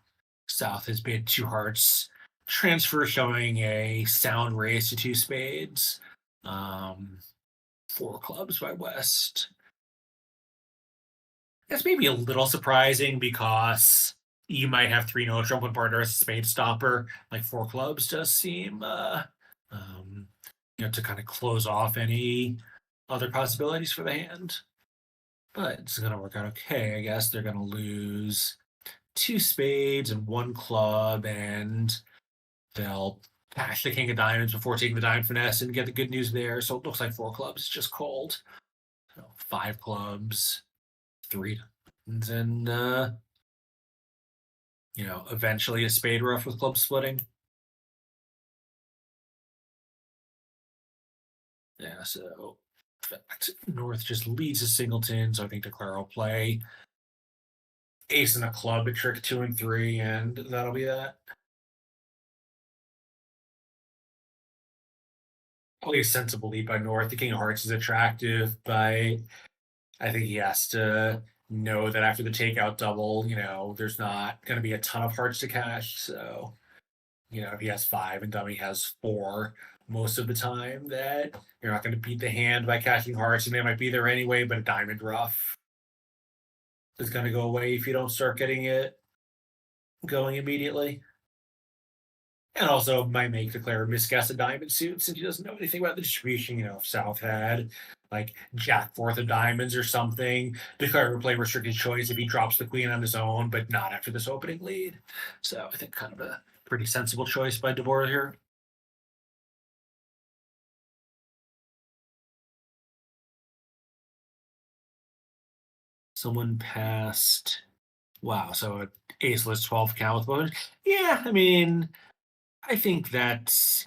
South has bid two hearts. transfer showing a sound raise to two spades. Four clubs by West. That's maybe a little surprising because you might have three no trump when partner as a spade stopper. Like four clubs does seem, um, to kind of close off any other possibilities for the hand. But it's going to work out okay. I guess they're going to lose two spades and one club, and they'll cash the king of diamonds before taking the diamond finesse and get the good news there. So it looks like four clubs just called. So five clubs, three diamonds, and eventually a spade rough with club splitting. Yeah, so in fact, North just leads a singleton, so I think Declare will play ace and a club at trick 2 and 3, and that'll be that. Probably a sensible lead by North. The King of Hearts is attractive, but I think he has to know that after the takeout double, there's not going to be a ton of hearts to cash. So, if he has five and dummy has four most of the time, that you're not going to beat the hand by cashing hearts, and they might be there anyway, but a diamond rough is going to go away if you don't start getting it going immediately. And also might make Declare misguess a diamond suit since he doesn't know anything about the distribution. If South had like Jack fourth of diamonds or something, Declare would play restricted choice if he drops the queen on his own, but not after this opening lead. So I think kind of a pretty sensible choice by Boer here. Someone passed. Wow, so an aceless 12 count with both. Yeah, I mean, I think that's,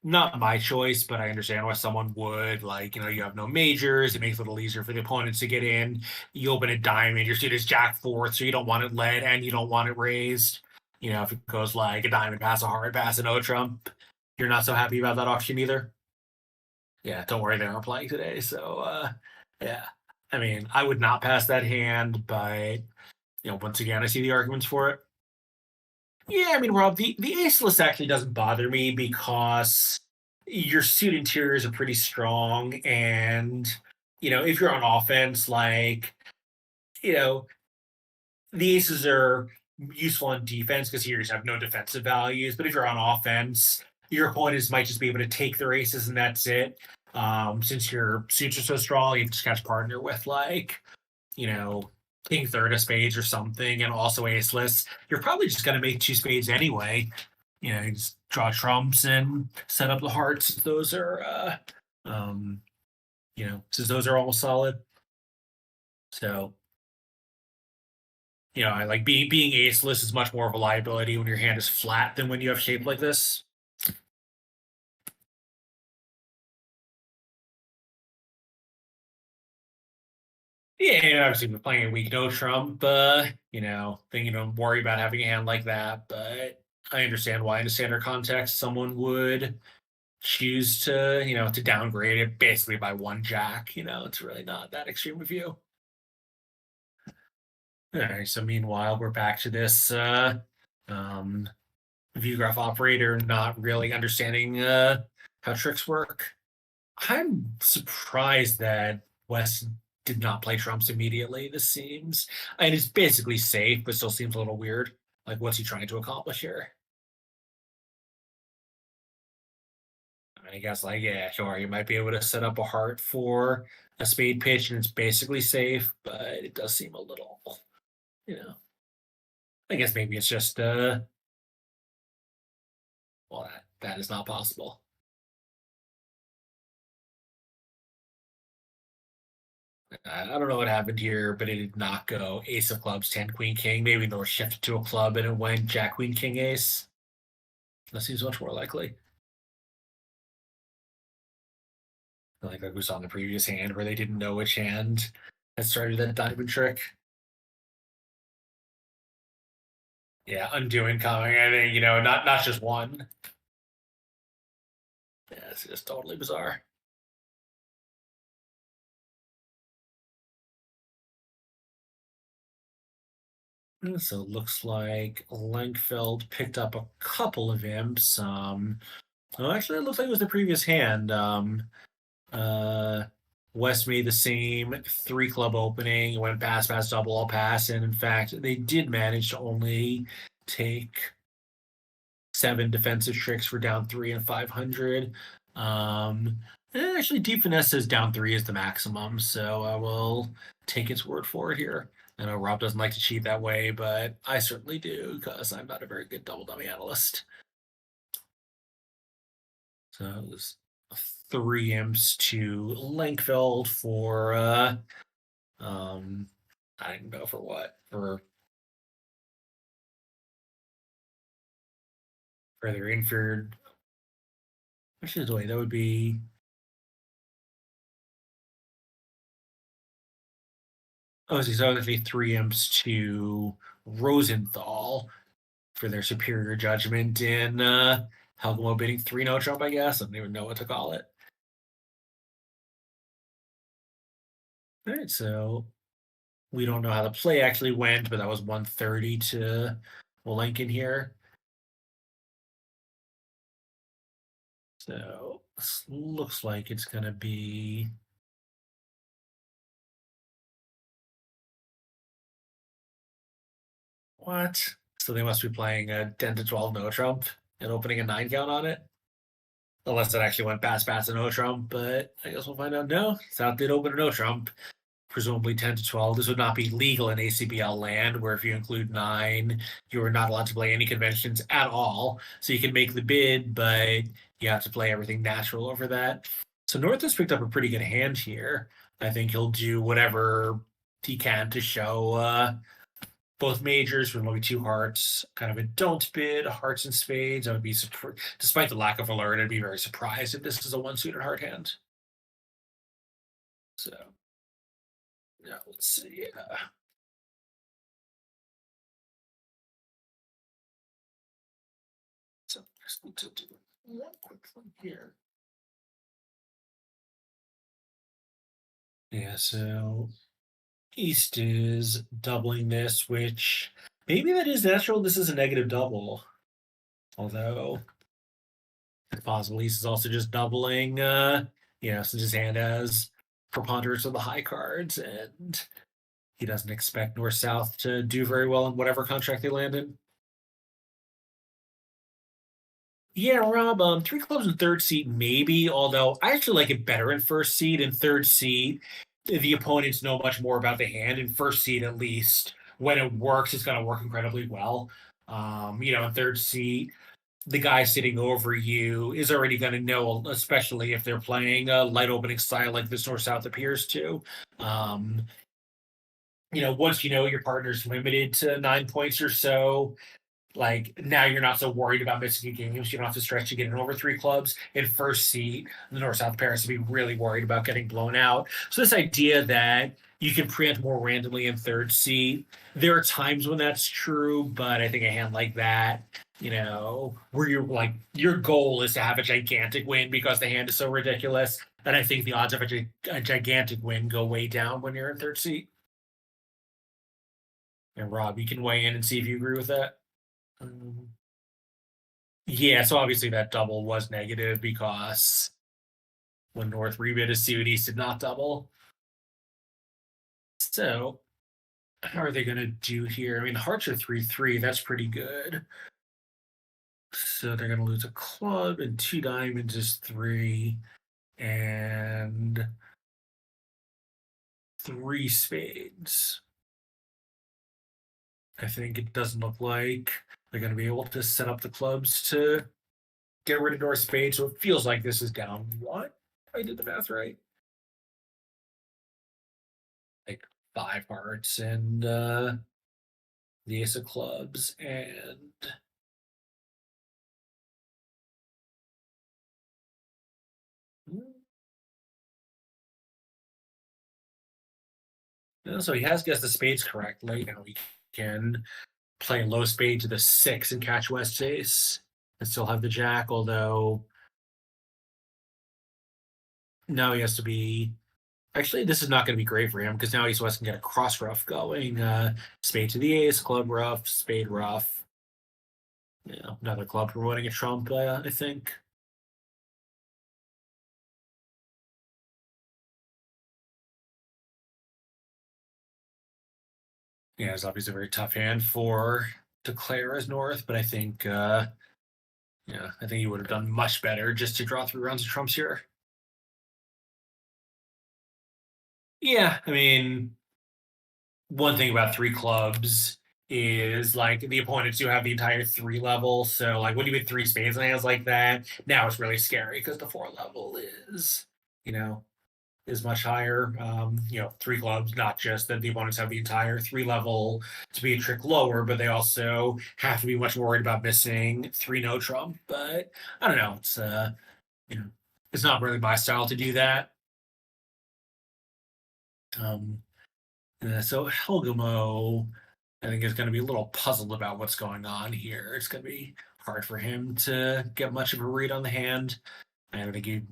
not my choice, but I understand why someone would. Like, you have no majors. It makes it a little easier for the opponents to get in. You open a diamond, your suit is Jack fourth, so you don't want it led and you don't want it raised. If it goes like a diamond pass, a hard pass, a no trump, you're not so happy about that auction either. Yeah, don't worry, they aren't playing today. So, yeah. I mean, I would not pass that hand, but, once again, I see the arguments for it. Yeah, I mean, Rob, the aceless actually doesn't bother me because your suit interiors are pretty strong, and if you're on offense, like you know, the aces are useful on defense because you just have no defensive values. But if you're on offense, your opponents might just be able to take their aces and that's it. Since your suits are so strong, you can just catch partner with like you know, king third of spades or something, and also aceless, you're probably just going to make two spades anyway. You just draw trumps and set up the hearts. Those are, since those are almost solid. So, I like being aceless is much more of a liability when your hand is flat than when you have shape like this. Yeah, obviously we're playing a weak no trump, then you don't worry about having a hand like that. But I understand why in a standard context someone would choose to downgrade it basically by one jack. It's really not that extreme of you. All right, so meanwhile, we're back to this um, view graph operator not really understanding how tricks work. I'm surprised that West did not play trumps immediately. This seems, and it's basically safe, but still seems a little weird. Like, what's he trying to accomplish here? I guess, like, yeah, sure, you might be able to set up a heart for a spade pitch, and it's basically safe, but it does seem a little, you know. I guess maybe it's just, well, that is not possible. I don't know what happened here, but it did not go ace of clubs, 10, queen, king. Maybe they were shifted to a club and it went jack, queen, king, ace. That seems much more likely. Like we saw in the previous hand where they didn't know which hand had started that diamond trick. Yeah, undoing coming. I think, not just one. Yeah, it's just totally bizarre. So it looks like Lankveld picked up a couple of imps. Oh, actually, it looks like it was the previous hand. Uh, West made the same three club opening, went pass, pass, double, all pass, and in fact, they did manage to only take 7 defensive tricks for down 3 and 500. Actually, deep finesse says down 3 is the maximum, so I will take its word for it here. I know Rob doesn't like to cheat that way, but I certainly do because I'm not a very good double dummy analyst. So it was 3 imps to Lankveld for I didn't know for what for their inferior. Actually, wait, that would be so actually 3 imps to Rosenthal for their superior judgment in Helgemo bidding 3 no trump, I guess. I don't even know what to call it. All right, so we don't know how the play actually went, but that was 130 to Willenken here. So this looks like it's going to be. What? So they must be playing a 10 to 12 no trump and opening a 9 count on it? Unless it actually went pass, pass, and no trump, but I guess we'll find out. No, South did open a no trump, presumably 10 to 12. This would not be legal in ACBL land, where if you include 9, you are not allowed to play any conventions at all. So you can make the bid, but you have to play everything natural over that. So North has picked up a pretty good hand here. I think he'll do whatever he can to show both majors with maybe 2 hearts, kind of a don't bid, hearts and spades. I would be despite the lack of alert, I'd be very surprised if this is a 1-suited heart hand. So, yeah, let's see. So, just need to do one quick thing here. Yeah, so East is doubling this, which maybe that is natural. This is a negative double. Although, it's possible East is also just doubling, since his hand has preponderance of the high cards, and he doesn't expect North South to do very well in whatever contract they land in. Yeah, Rob, 3 clubs in third seat, maybe, although I actually like it better in first seat. In third seat, the opponents know much more about the hand. In first seat, at least, when it works, it's going to work incredibly well. In third seat, the guy sitting over you is already going to know, especially if they're playing a light opening style like this North South appears to. Um, once you know your partner's limited to 9 points or so, like now you're not so worried about missing games. You don't have to stretch to get in over 3 clubs. In first seat, the North South pairs to be really worried about getting blown out. So this idea that you can preempt more randomly in third seat, there are times when that's true, but I think a hand like that, where you're like your goal is to have a gigantic win because the hand is so ridiculous, then I think the odds of a gigantic win go way down when you're in third seat. And Rob, you can weigh in and see if you agree with that. Yeah, so obviously that double was negative because when North rebid his suit, East did not double. So how are they going to do here? I mean, hearts are 3-3. That's pretty good. So they're going to lose a club, and 2 diamonds is 3, and 3 spades. I think it doesn't look like they're going to be able to set up the clubs to get rid of North spade. So it feels like this is down what? I did the math right. Like 5 hearts and the ace of clubs and so he has guessed the spades correctly. Now he can play low spade to the 6 and catch West ace and still have the jack, although now he has to be Actually, this is not going to be great for him because now East West can get a cross ruff going. Spade to the ace, club ruff, spade ruff. Yeah, another club promoting a trump, I think. Yeah, it's obviously a very tough hand for Declare as North, but I think yeah, I think he would have done much better just to draw 3 rounds of trumps here. Yeah, I mean, one thing about 3 clubs is like the opponents do have the entire 3 level. So like when you hit 3 spades in hands like that, now it's really scary because the 4 level is, you know, is much higher. 3 clubs, not just that the opponents have the entire 3 level to be a trick lower, but they also have to be much more worried about missing 3 no trump. But I don't know. You know, it's not really my style to do that. Um, so Helgemo, I think, is going to be a little puzzled about what's going on here. It's going to be hard for him to get much of a read on the hand. I think you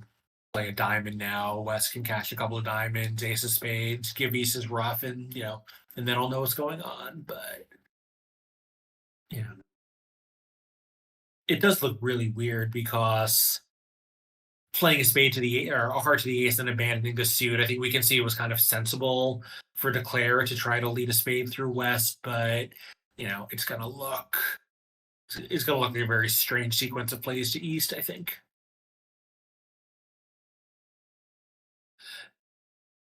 play a diamond now. West can cash a couple of diamonds, ace of spades, give aces rough, and and then I'll know what's going on. But yeah, it does look really weird because playing a spade to the or a heart to the ace and abandoning the suit, I think we can see it was kind of sensible for Declare to try to lead a spade through West, but it's gonna look like a very strange sequence of plays to East, I think.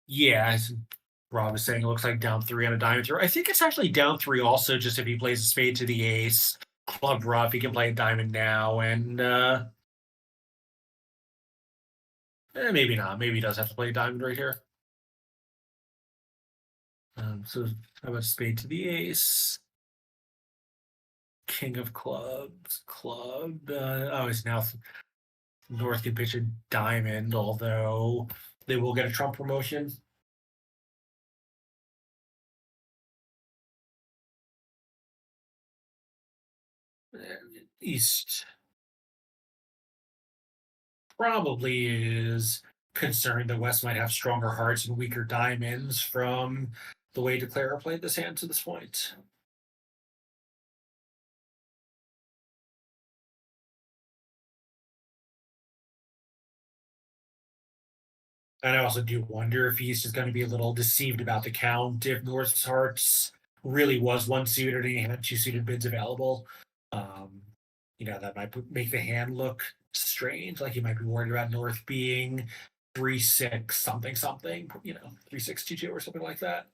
Yeah, as Rob was saying, it looks like down 3 on a diamond throw. I think it's actually down 3 also, just if he plays a spade to the ace, club rough, he can play a diamond now, and maybe not. Maybe he does have to play a diamond right here. So how about spade to the ace? King of clubs, club. It's now North can pitch a diamond, although they will get a trump promotion. East probably is concerned that West might have stronger hearts and weaker diamonds from the way Declare played this hand to this point. And I also do wonder if he's just going to be a little deceived about the count if North's hearts really was one suited and he had 2 suited bids available. Um, that might make the hand look strange. Like he might be worried about North being 3-6 something something, 3-6-2-2 or something like that.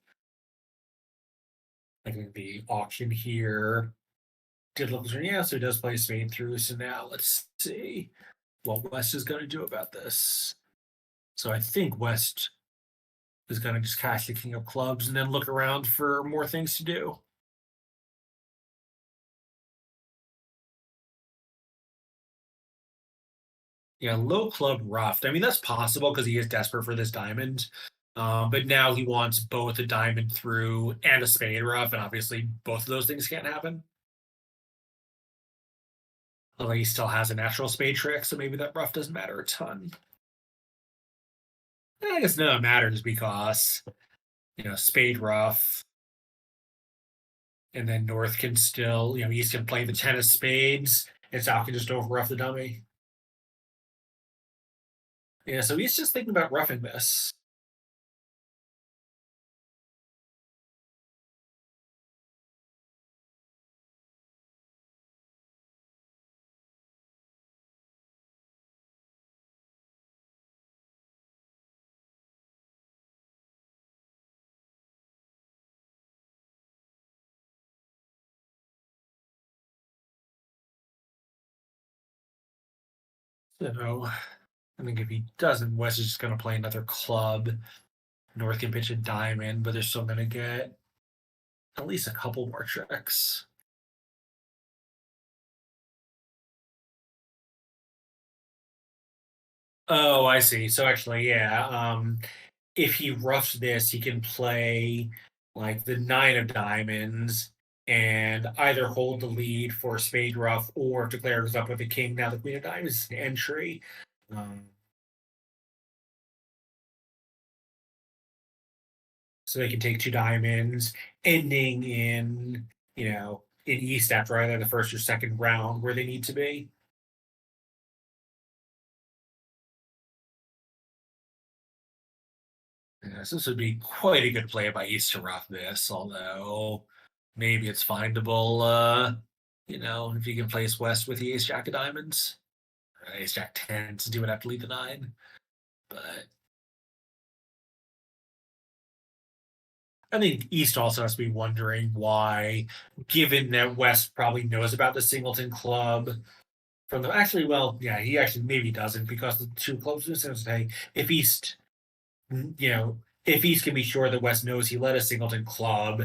I think the auction here did look yeah, so he does play spade through. So now let's see what West is going to do about this. So I think West is going to just cash the king of clubs and then look around for more things to do. Yeah, low club roughed. I mean, that's possible because he is desperate for this diamond. But now he wants both a diamond through and a spade rough, and obviously both of those things can't happen. Although he still has a natural spade trick, so maybe that rough doesn't matter a ton. I guess no, it matters because spade rough, and then North can still, East can play the 10 of spades, and South can just over rough the dummy. Yeah, so he's just thinking about roughing this. So I think if he doesn't, West is just going to play another club. North can pitch a diamond, but they're still going to get at least a couple more tricks. Oh, I see. So actually, yeah. If he roughs this, he can play like the 9 of diamonds and either hold the lead for spade rough or if Declare goes up with the king. Now the queen of diamonds is an entry. Um, so they can take two diamonds, ending in East after either the first or second round where they need to be. Yeah, so this would be quite a good play by East to rough this, although maybe it's findable, if you can place West with the Ace Jack of Diamonds. Ace Jack tends to do it after lead the nine, but I think East also has to be wondering why, given that West probably knows about the Singleton Club from the actually, well, yeah, he actually maybe doesn't because the two clubs say if East, if East can be sure that West knows he led a Singleton Club,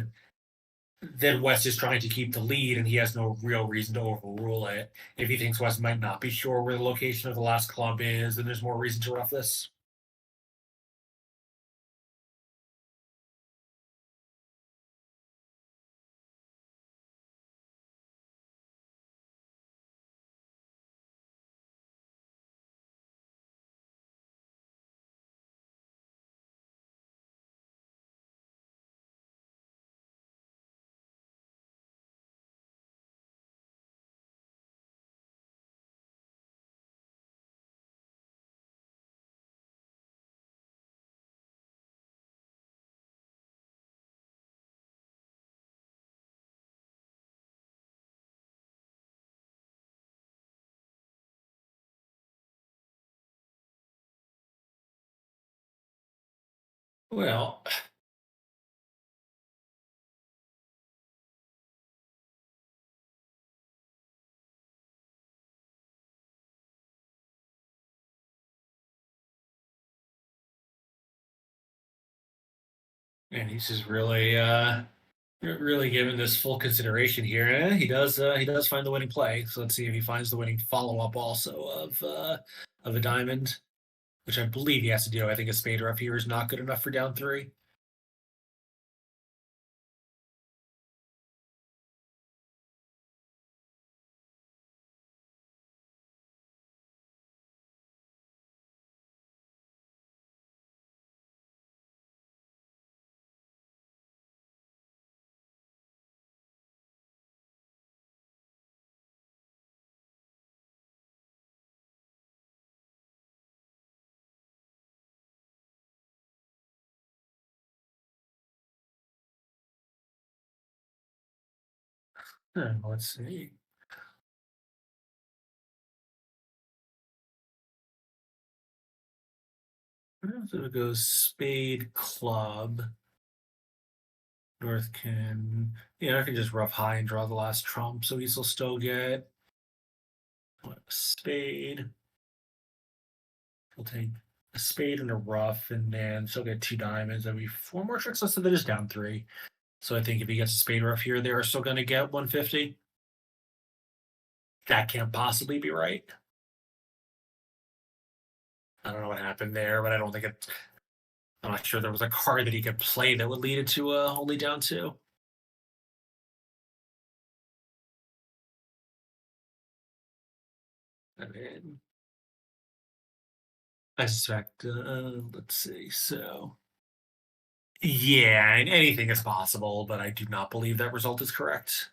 then West is trying to keep the lead and he has no real reason to overrule it. If he thinks West might not be sure where the location of the last club is, then there's more reason to rough this. Well, and he's just really given this full consideration here. He does find the winning play. So let's see if he finds the winning follow up also of a diamond, which I believe he has to do. I think a spade rough here is not good enough for down three. Let's see. So it goes spade club. North can, I can just rough high and draw the last trump, so he'll still get a spade. He'll take a spade and a rough, and then she'll get two diamonds. That'll be four more tricks, so that is down three. So I think if he gets a spade rough here, they are still going to get 150. That can't possibly be right. I don't know what happened there, but I don't think it. I'm not sure there was a card that he could play that would lead it to only down two. I mean, I suspect. Let's see. So, yeah, and anything is possible, but I do not believe that result is correct.